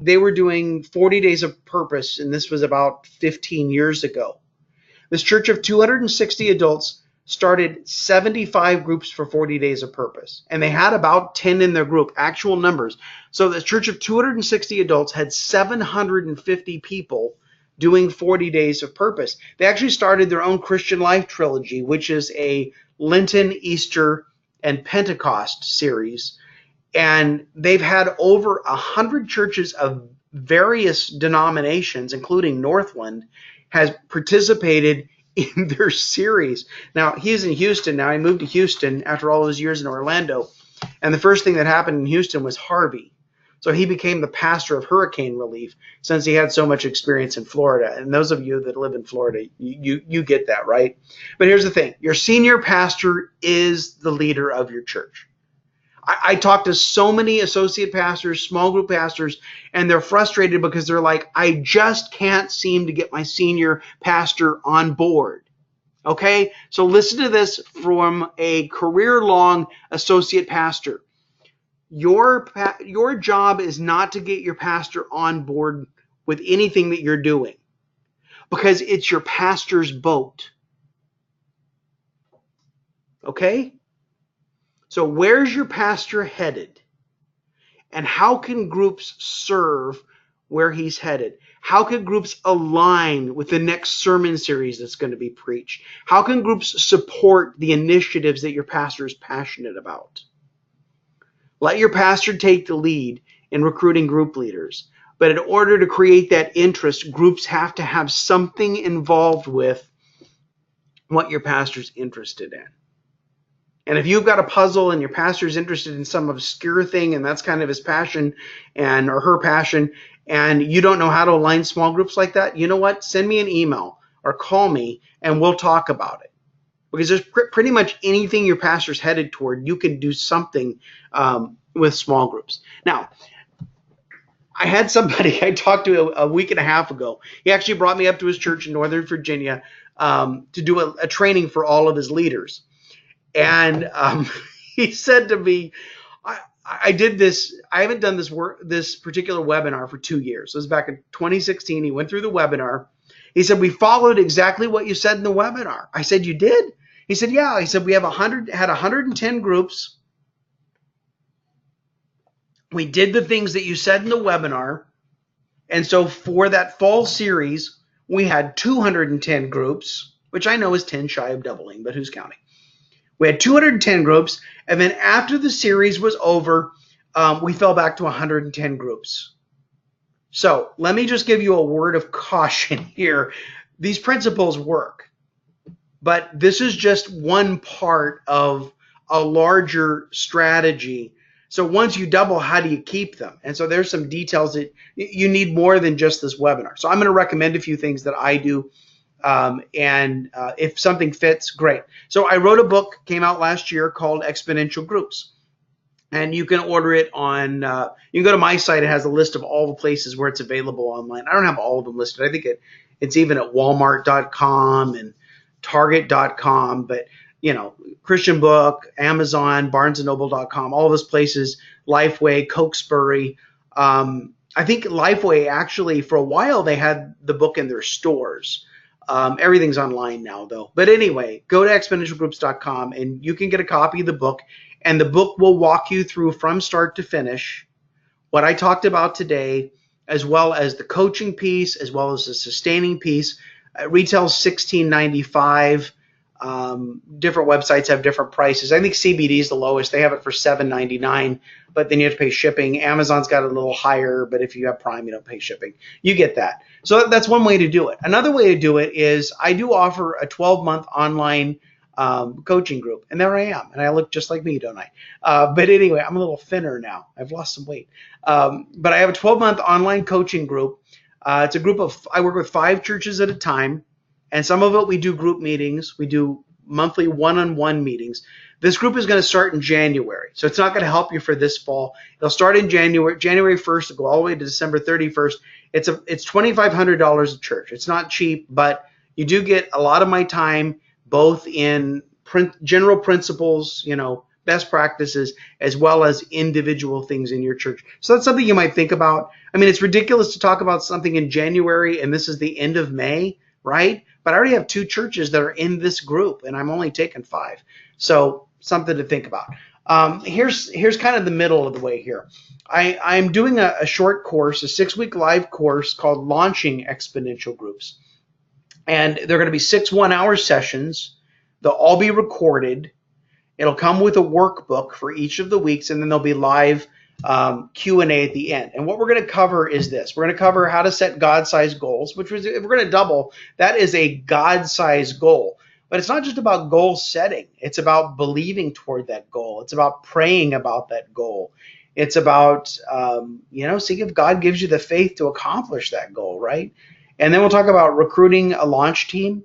they were doing 40 Days of Purpose, and this was about 15 years ago. This church of 260 adults started 75 groups for 40 Days of Purpose, and they had about 10 in their group, actual numbers. So the church of 260 adults had 750 people doing 40 Days of Purpose. They actually started their own Christian Life Trilogy, which is a Lenten, Easter, and Pentecost series. And they've had over 100 churches of various denominations, including Northland, has participated in their series. Now, he's in Houston now. He moved to Houston after all those years in Orlando. And the first thing that happened in Houston was Harvey. So he became the pastor of hurricane relief since he had so much experience in Florida. And those of you that live in Florida, you get that, right? But here's the thing. Your senior pastor is the leader of your church. I talk to so many associate pastors, small group pastors, and they're frustrated because they're like, I just can't seem to get my senior pastor on board. Okay? So listen to this from a career-long associate pastor. Your job is not to get your pastor on board with anything that you're doing. because it's your pastor's boat. Okay? So where's your pastor headed? And how can groups serve where he's headed? How can groups align with the next sermon series that's going to be preached? How can groups support the initiatives that your pastor is passionate about? Let your pastor take the lead in recruiting group leaders. But in order to create that interest, groups have to have something involved with what your pastor's interested in. And if you've got a puzzle and your pastor's interested in some obscure thing and that's kind of his passion or her passion, and you don't know how to align small groups like that, you know what? Send me an email or call me and we'll talk about it. Because there's pretty much anything your pastor's headed toward, you can do something with small groups. Now, I had somebody I talked to a week and a half ago. He actually brought me up to his church in Northern Virginia to do a training for all of his leaders. And he said to me, I did this. I haven't done this particular webinar for 2 years. It was back in 2016. He went through the webinar. He said, we followed exactly what you said in the webinar. I said, you did? He said, yeah. He said, we had 110 groups. We did the things that you said in the webinar. And so for that fall series, we had 210 groups, which I know is 10 shy of doubling, but who's counting? We had 210 groups, and then after the series was over, we fell back to 110 groups. So let me just give you a word of caution here. These principles work, but this is just one part of a larger strategy. So once you double, how do you keep them? And so there's some details that you need more than just this webinar. So I'm going to recommend a few things that I do. If something fits, great. So I wrote a book, came out last year, called Exponential Groups. And you can order it on, you can go to my site. It has a list of all the places where it's available online. I don't have all of them listed. I think it's even at walmart.com and target.com, but you know, Christian Book, Amazon, barnesandnoble.com, all those places, Lifeway, Cokesbury. I think Lifeway actually, for a while, they had the book in their stores. Everything's online now, though. But anyway, go to exponentialgroups.com and you can get a copy of the book. And the book will walk you through from start to finish what I talked about today, as well as the coaching piece, as well as the sustaining piece. It retails $16.95. Different websites have different prices. I think CBD is the lowest. They have it for $7.99, but then you have to pay shipping. Amazon's got a little higher, but if you have Prime, you don't pay shipping. You get that. So that's one way to do it. Another way to do it is I do offer a 12-month online coaching group, and there I am, and I look just like me, don't I? But anyway, I'm a little thinner now. I've lost some weight. But I have a 12-month online coaching group. It's a group of, I work with 5 churches at a time, and some of it we do group meetings. We do monthly one-on-one meetings. This group is going to start in January, so it's not going to help you for this fall. It'll start in January 1st, it'll go all the way to December 31st. It's $2,500 a church. It's not cheap, but you do get a lot of my time, both in general principles, you know, best practices, as well as individual things in your church. So that's something you might think about. I mean, it's ridiculous to talk about something in January and this is the end of May, right? But I already have 2 churches that are in this group and I'm only taking 5. So something to think about. Here's kind of the middle of the way here. I'm doing a short course, a 6-week live course called Launching Exponential Groups. And they're going to be 6 one-hour sessions. They'll all be recorded. It'll come with a workbook for each of the weeks, and then there'll be live Q&A at the end. And what we're going to cover is this. We're going to cover how to set God-sized goals, which was, if we're going to double, that is a God-sized goal. But it's not just about goal setting. It's about believing toward that goal. It's about praying about that goal. It's about, seeing if God gives you the faith to accomplish that goal, right? And then we'll talk about recruiting a launch team,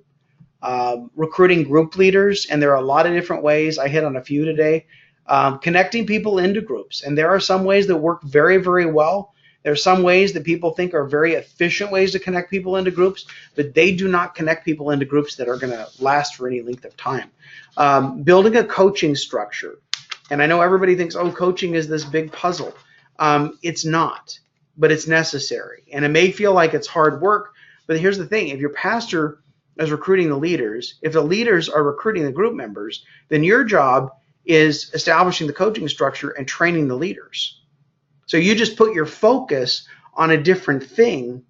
recruiting group leaders, and there are a lot of different ways. I hit on a few today. Connecting people into groups, and there are some ways that work very, very well. There are some ways that people think are very efficient ways to connect people into groups, but they do not connect people into groups that are going to last for any length of time. Building a coaching structure, and I know everybody thinks, oh, coaching is this big puzzle. It's not, but it's necessary, and it may feel like it's hard work, But here's the thing: if your pastor is recruiting the leaders, if the leaders are recruiting the group members, then your job is establishing the coaching structure and training the leaders. So you just put your focus on a different thing,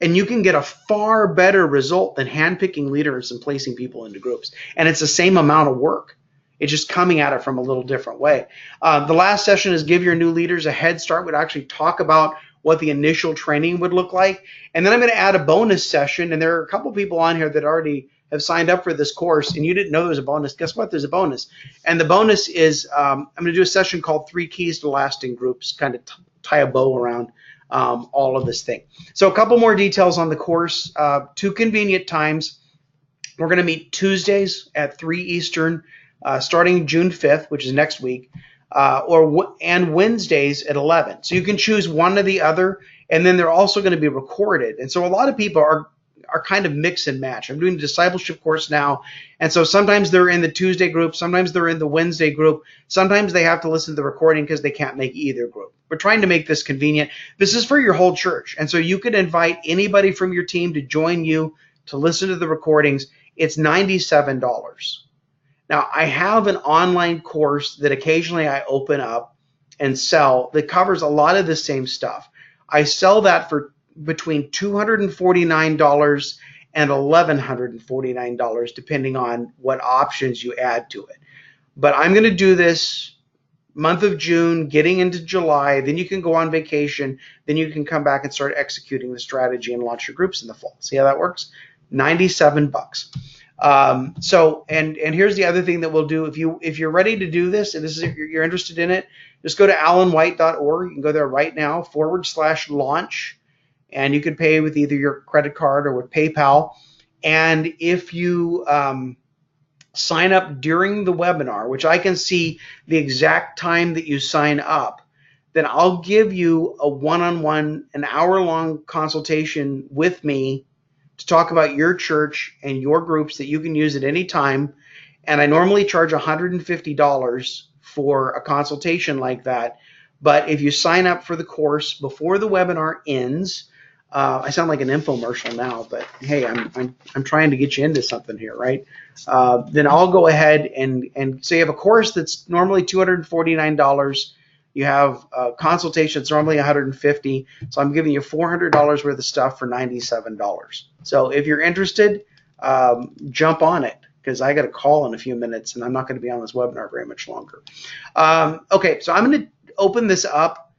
and you can get a far better result than handpicking leaders and placing people into groups. And it's the same amount of work. It's just coming at it from a little different way. The last session is give your new leaders a head start. We'd actually talk about what the initial training would look like. And then I'm going to add a bonus session. And there are a couple people on here that already have signed up for this course, and you didn't know there was a bonus. Guess what? There's a bonus. And the bonus is I'm going to do a session called 3 Keys to Lasting Groups, kind of tie a bow around all of this thing. So a couple more details on the course. 2 convenient times. We're going to meet Tuesdays at 3 Eastern, starting June 5th, which is next week, and Wednesdays at 11. So you can choose one or the other, and then they're also going to be recorded. And so a lot of people are kind of mix and match. I'm doing a discipleship course now, and so sometimes they're in the Tuesday group, sometimes they're in the Wednesday group, sometimes they have to listen to the recording because they can't make either group. We're trying to make this convenient. This is for your whole church, and so you could invite anybody from your team to join you to listen to the recordings. It's $97. Now, I have an online course that occasionally I open up and sell that covers a lot of the same stuff. I sell that for between $249 and $1,149, depending on what options you add to it. But I'm going to do this month of June, getting into July, then you can go on vacation, then you can come back and start executing the strategy and launch your groups in the fall. See how that works? $97. So here's the other thing that we'll do. If you're ready to do this, and this is if you're interested in it, just go to alanwhite.org. You can go there right now /launch, and you can pay with either your credit card or with PayPal. And if you sign up during the webinar, which I can see the exact time that you sign up, then I'll give you a one-on-one, an hour-long consultation with me to talk about your church and your groups that you can use at any time. And I normally charge $150 for a consultation like that. But if you sign up for the course before the webinar ends, I sound like an infomercial now, but hey, I'm trying to get you into something here, right? Then I'll go ahead and so you have a course that's normally $249. You have a consultation that's normally $150. So I'm giving you $400 worth of stuff for $97. So if you're interested, jump on it, because I got a call in a few minutes and I'm not going to be on this webinar very much longer. Okay, so I'm going to open this up.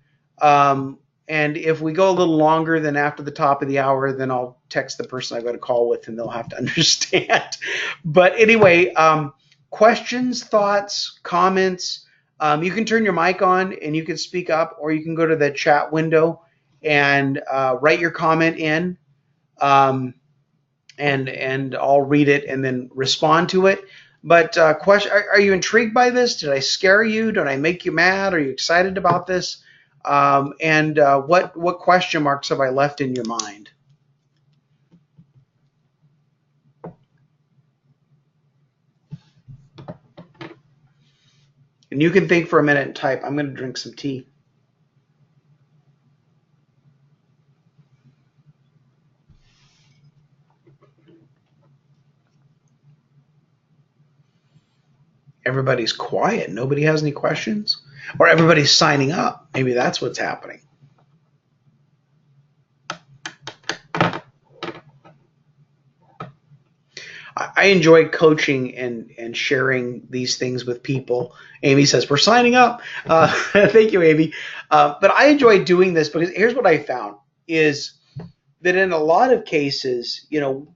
And if we go a little longer than after the top of the hour, then I'll text the person I got a call with and they'll have to understand. But anyway, questions, thoughts, comments, you can turn your mic on and you can speak up, or you can go to the chat window and write your comment in, and I'll read it and then respond to it. But question, are you intrigued by this? Did I scare you? Did I make you mad? Are you excited about this? What question marks have I left in your mind? And you can think for a minute and type. I'm going to drink some tea. Everybody's quiet. Nobody has any questions? Or everybody's signing up. Maybe that's what's happening. I enjoy coaching and sharing these things with people. Amy says, we're signing up. Thank you, Amy. But I enjoy doing this because here's what I found is that in a lot of cases,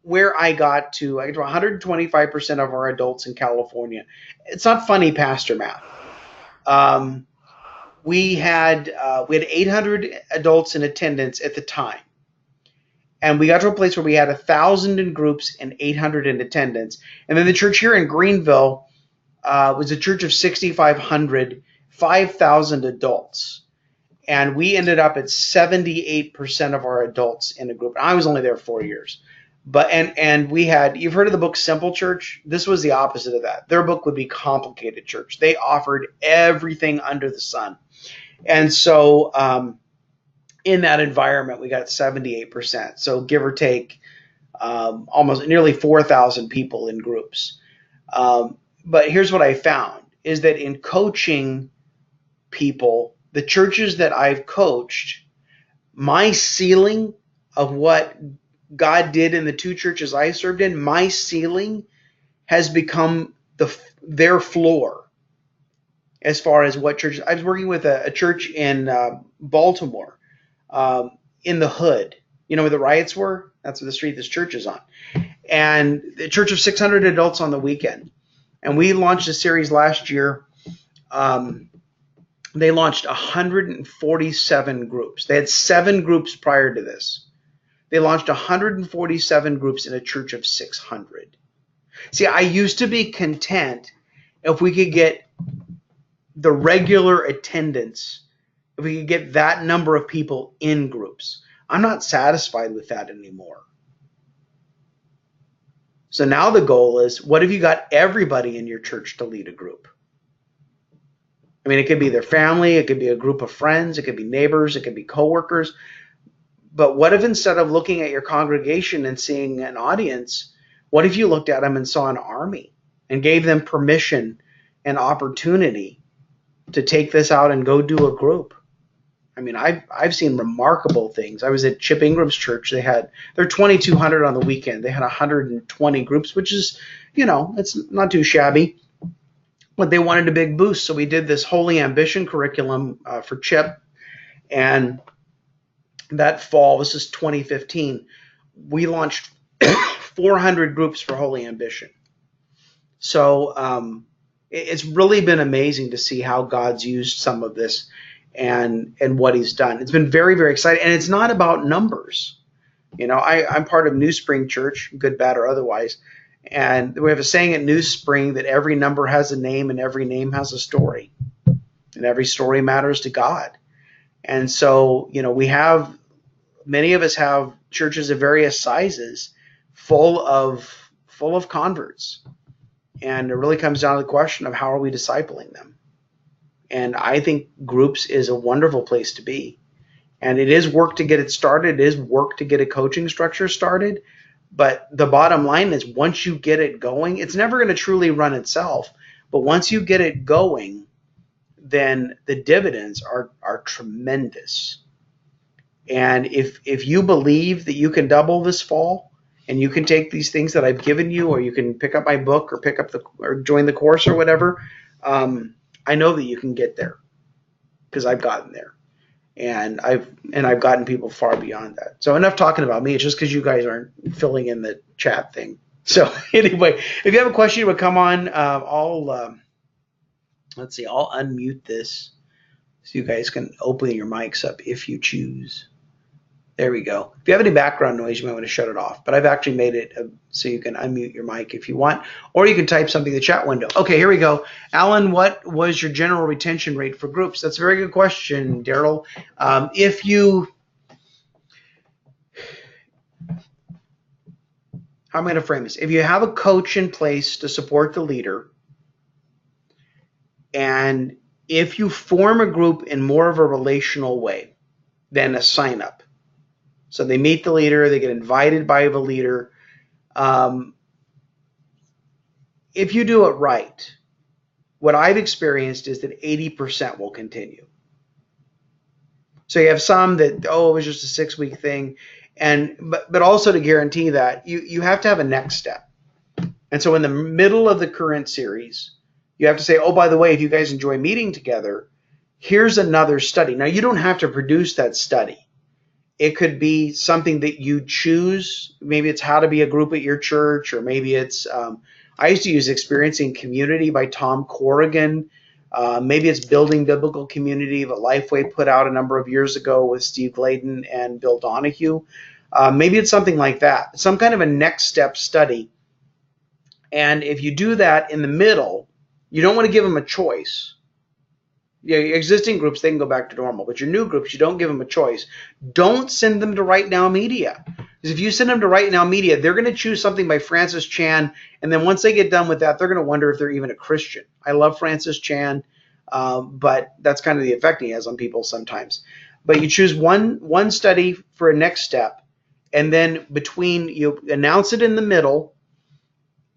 where I got to 125% of our adults in California. It's not funny, Pastor Matt. We had 800 adults in attendance at the time. And we got to a place where we had 1,000 in groups and 800 in attendance. And then the church here in Greenville was a church of 6,500, 5,000 adults. And we ended up at 78% of our adults in a group. I was only there 4 years. And we had, you've heard of the book Simple Church? This was the opposite of that. Their book would be Complicated Church. They offered everything under the sun. And so in that environment, we got 78%. So give or take almost nearly 4,000 people in groups. But here's what I found is that in coaching people, the churches that I've coached, my ceiling of what God did in the two churches I served in, my ceiling has become their floor as far as what churches. I was working with a church in Baltimore, in the hood. You know where the riots were? That's where the street this church is on. And the church of 600 adults on the weekend. And we launched a series last year. They launched 147 groups. They had 7 groups prior to this. They launched 147 groups in a church of 600. See, I used to be content if we could get the regular attendance, if we could get that number of people in groups. I'm not satisfied with that anymore. So now the goal is, what if you got everybody in your church to lead a group? I mean, it could be their family, it could be a group of friends, it could be neighbors, it could be coworkers. But what if instead of looking at your congregation and seeing an audience, what if you looked at them and saw an army and gave them permission and opportunity to take this out and go do a group? I mean, I've seen remarkable things. I was at Chip Ingram's church. They're 2,200 on the weekend. They had 120 groups, which is, it's not too shabby. But they wanted a big boost, so we did this Holy Ambition curriculum for Chip. And that fall, this is 2015, we launched 400 groups for Holy Ambition. So it's really been amazing to see how God's used some of this and what he's done. It's been very, very exciting. And it's not about numbers. I'm part of New Spring Church, good, bad, or otherwise. And we have a saying at New Spring that every number has a name and every name has a story. And every story matters to God. And so, many of us have churches of various sizes full of converts. And it really comes down to the question of how are we discipling them? And I think groups is a wonderful place to be. And it is work to get it started. It is work to get a coaching structure started. But the bottom line is, once you get it going, it's never going to truly run itself. But once you get it going, then the dividends are tremendous. And if you believe that you can double this fall, and you can take these things that I've given you, or you can pick up my book, or join the course or whatever, I know that you can get there, because I've gotten there. And I've gotten people far beyond that. So enough talking about me. It's just because you guys aren't filling in the chat thing. So anyway, if you have a question, you would come on. I'll unmute this so you guys can open your mics up if you choose. There we go. If you have any background noise, you might want to shut it off. But I've actually made it so you can unmute your mic if you want, or you can type something in the chat window. Okay, here we go. Alan, what was your general retention rate for groups? That's a very good question, Daryl. How am I going to frame this? If you have a coach in place to support the leader, and if you form a group in more of a relational way than a sign-up, so they meet the leader, they get invited by the leader. If you do it right, what I've experienced is that 80% will continue. So you have some that, it was just a 6-week thing. But also to guarantee that, you have to have a next step. And so in the middle of the current series, you have to say, by the way, if you guys enjoy meeting together, here's another study. Now, you don't have to produce that study. It could be something that you choose. Maybe it's how to be a group at your church, or maybe it's, I used to use Experiencing Community by Tom Corrigan. Maybe it's Building Biblical Community that Lifeway put out a number of years ago with Steve Gladen and Bill Donahue. Maybe it's something like that, some kind of a next step study. And if you do that in the middle, you don't want to give them a choice. Your existing groups, they can go back to normal. But your new groups, you don't give them a choice. Don't send them to Right Now Media. Because if you send them to Right Now Media, they're going to choose something by Francis Chan. And then once they get done with that, they're going to wonder if they're even a Christian. I love Francis Chan, but that's kind of the effect he has on people sometimes. but you choose one study for a next step, and then you announce it in the middle,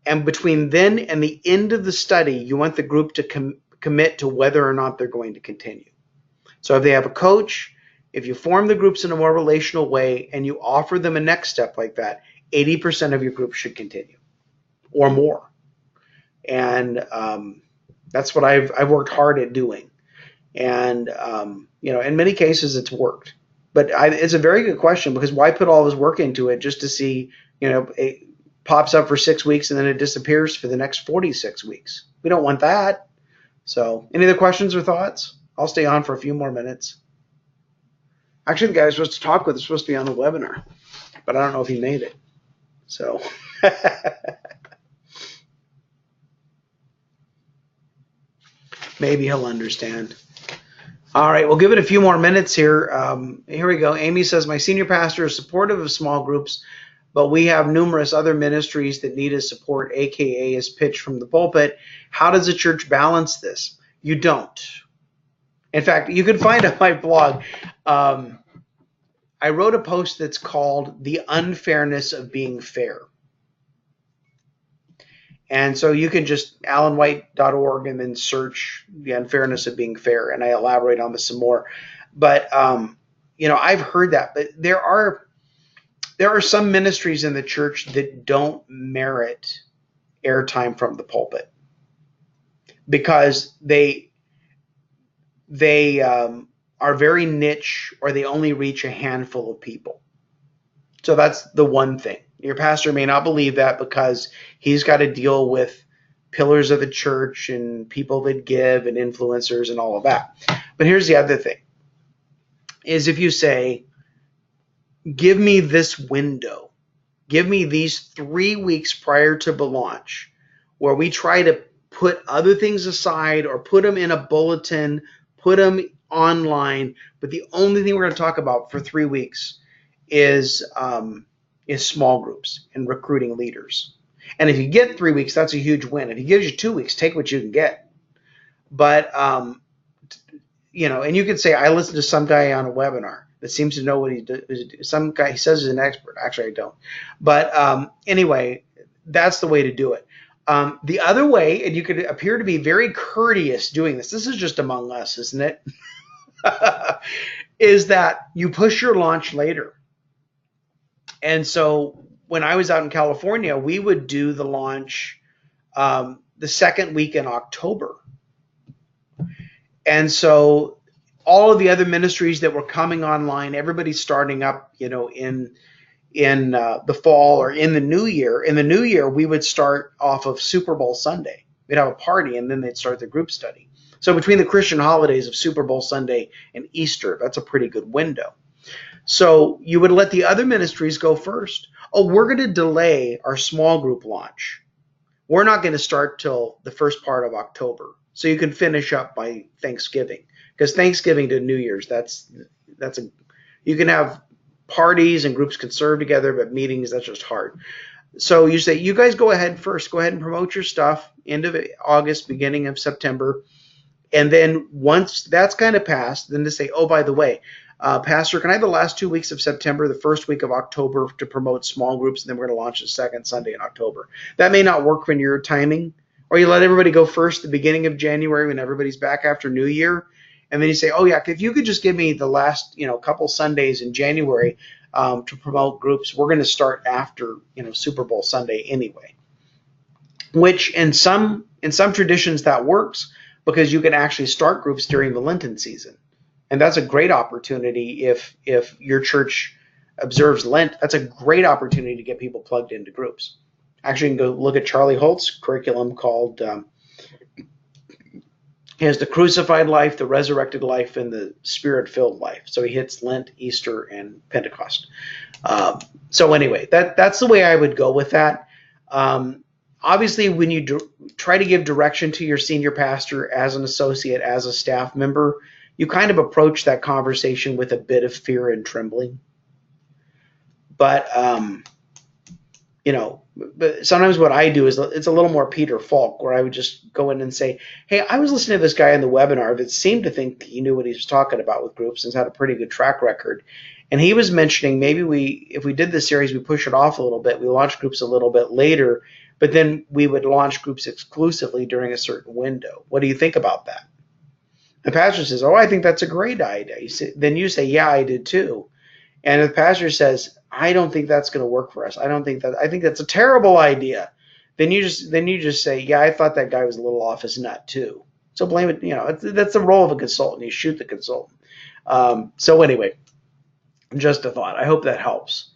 and between then and the end of the study, you want the group to commit to whether or not they're going to continue. So if they have a coach, if you form the groups in a more relational way and you offer them a next step like that, 80% of your group should continue or more. And that's what I've worked hard at doing. And in many cases it's worked. But it's a very good question, because why put all this work into it just to see, it pops up for 6 weeks and then it disappears for the next 46 weeks? We don't want that. So, any other questions or thoughts? I'll stay on for a few more minutes. Actually, the guy I was supposed to talk with is supposed to be on the webinar, but I don't know if he made it. So, maybe he'll understand. All right, we'll give it a few more minutes here. Here we go. Amy says, my senior pastor is supportive of small groups, but we have numerous other ministries that need his support, aka his pitch from the pulpit. How does the church balance this? You don't. In fact, you can find on my blog, I wrote a post that's called The Unfairness of Being Fair. And so you can just alanwhite.org and then search The Unfairness of Being Fair, and I elaborate on this some more. But I've heard that, but there are some ministries in the church that don't merit airtime from the pulpit because they are very niche, or they only reach a handful of people. So that's the one thing. Your pastor may not believe that because he's got to deal with pillars of the church and people that give and influencers and all of that. But here's the other thing, is if you say, give me this window, give me these 3 weeks prior to the launch, where we try to put other things aside or put them in a bulletin, put them online, but the only thing we're going to talk about for 3 weeks is small groups and recruiting leaders. And if you get 3 weeks, that's a huge win. If he gives you 2 weeks, take what you can get. But and you could say, I listened to some guy on a webinar that seems to know what he does. Some guy, he says he's an expert. Actually, I don't. But anyway, that's the way to do it. The other way, and you could appear to be very courteous doing this. This is just among us, isn't it? Is that you push your launch later. And so when I was out in California, we would do the launch the second week in October. And so all of the other ministries that were coming online, everybody's starting up, in the fall or in the new year. In the new year, we would start off of Super Bowl Sunday. We'd have a party, and then they'd start the group study. So between the Christian holidays of Super Bowl Sunday and Easter, that's a pretty good window. So you would let the other ministries go first. Oh, we're going to delay our small group launch. We're not going to start till the first part of October. So you can finish up by Thanksgiving. Because Thanksgiving to New Year's, you can have parties and groups can serve together, but meetings, that's just hard. So you say, you guys go ahead first. Go ahead and promote your stuff end of August, beginning of September. And then once that's kind of passed, then to say, oh, by the way, Pastor, can I have the last 2 weeks of September, the first week of October to promote small groups, and then we're going to launch the second Sunday in October. That may not work when your timing, or you let everybody go first the beginning of January when everybody's back after New Year. And then you say, oh, yeah, if you could just give me the last, couple Sundays in January to promote groups, we're going to start after, Super Bowl Sunday anyway. Which in some traditions that works because you can actually start groups during the Lenten season. And that's a great opportunity if your church observes Lent. That's a great opportunity to get people plugged into groups. Actually, you can go look at Charlie Holt's curriculum called he has the crucified life, the resurrected life, and the spirit-filled life. So he hits Lent, Easter, and Pentecost. So anyway, that's the way I would go with that. Obviously, when you try to give direction to your senior pastor as an associate, as a staff member, you kind of approach that conversation with a bit of fear and trembling. But you know, but sometimes what I do is it's a little more Peter Falk, where I would just go in and say, hey, I was listening to this guy in the webinar that seemed to think he knew what he was talking about with groups and had a pretty good track record. And he was mentioning maybe if we did this series, we push it off a little bit, we launch groups a little bit later, but then we would launch groups exclusively during a certain window. What do you think about that? The pastor says, oh, I think that's a great idea. Then you say, yeah, I did too. And if the pastor says, I don't think that's going to work for us, I think that's a terrible idea, then you just say, yeah, I thought that guy was a little off his nut too. So blame it. That's the role of a consultant. You shoot the consultant. So anyway, just a thought. I hope that helps.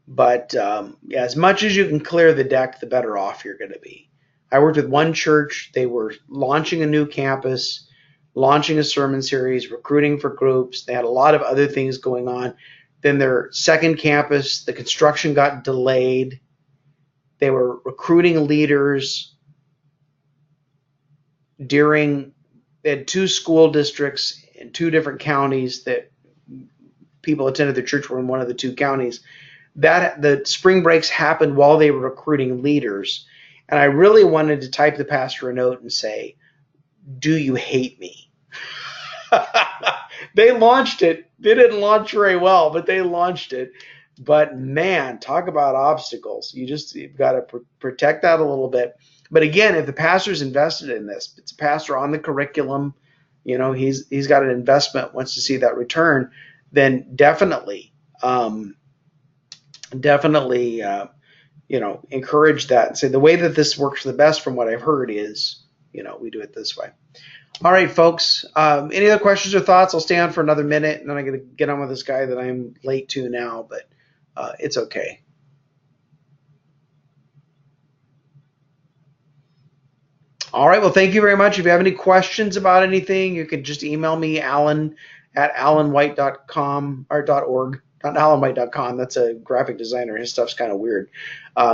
But yeah, as much as you can clear the deck, the better off you're going to be. I worked with one church. They were launching a new campus, launching a sermon series, recruiting for groups. They had a lot of other things going on. Then their second campus, the construction got delayed. They were recruiting leaders they had 2 school districts in 2 different counties that people attended their church were in one of the 2 counties. That the spring breaks happened while they were recruiting leaders. And I really wanted to type the pastor a note and say, do you hate me? They launched it. They didn't launch very well, but they launched it. But man, talk about obstacles. You've got to protect that a little bit. But again, if the pastor's invested in this, it's a pastor on the curriculum, he's got an investment, wants to see that return, then definitely encourage that and say the way that this works the best from what I've heard is, we do it this way. All right, folks. Any other questions or thoughts? I'll stay on for another minute, and then I'm going to get on with this guy that I'm late to now, but it's okay. All right. Well, thank you very much. If you have any questions about anything, you can just email me, alan@alanwhite.com or .org. Not alanwhite.com. That's a graphic designer. His stuff's kind of weird.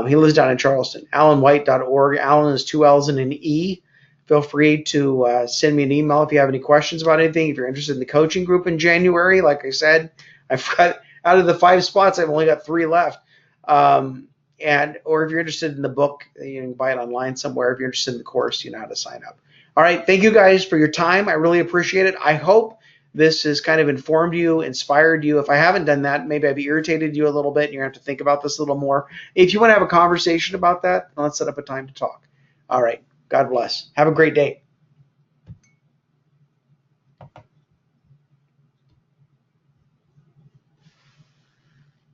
He lives down in Charleston. alanwhite.org. Alan is 2 L's and an E. Feel free to send me an email if you have any questions about anything. If you're interested in the coaching group in January, like I said, I've got out of the 5 spots, I've only got 3 left. Or if you're interested in the book, you can buy it online somewhere. If you're interested in the course, you know how to sign up. All right. Thank you guys for your time. I really appreciate it. I hope this has kind of informed you, inspired you. If I haven't done that, maybe I've irritated you a little bit and you're going to have to think about this a little more. If you want to have a conversation about that, let's set up a time to talk. All right. God bless. Have a great day.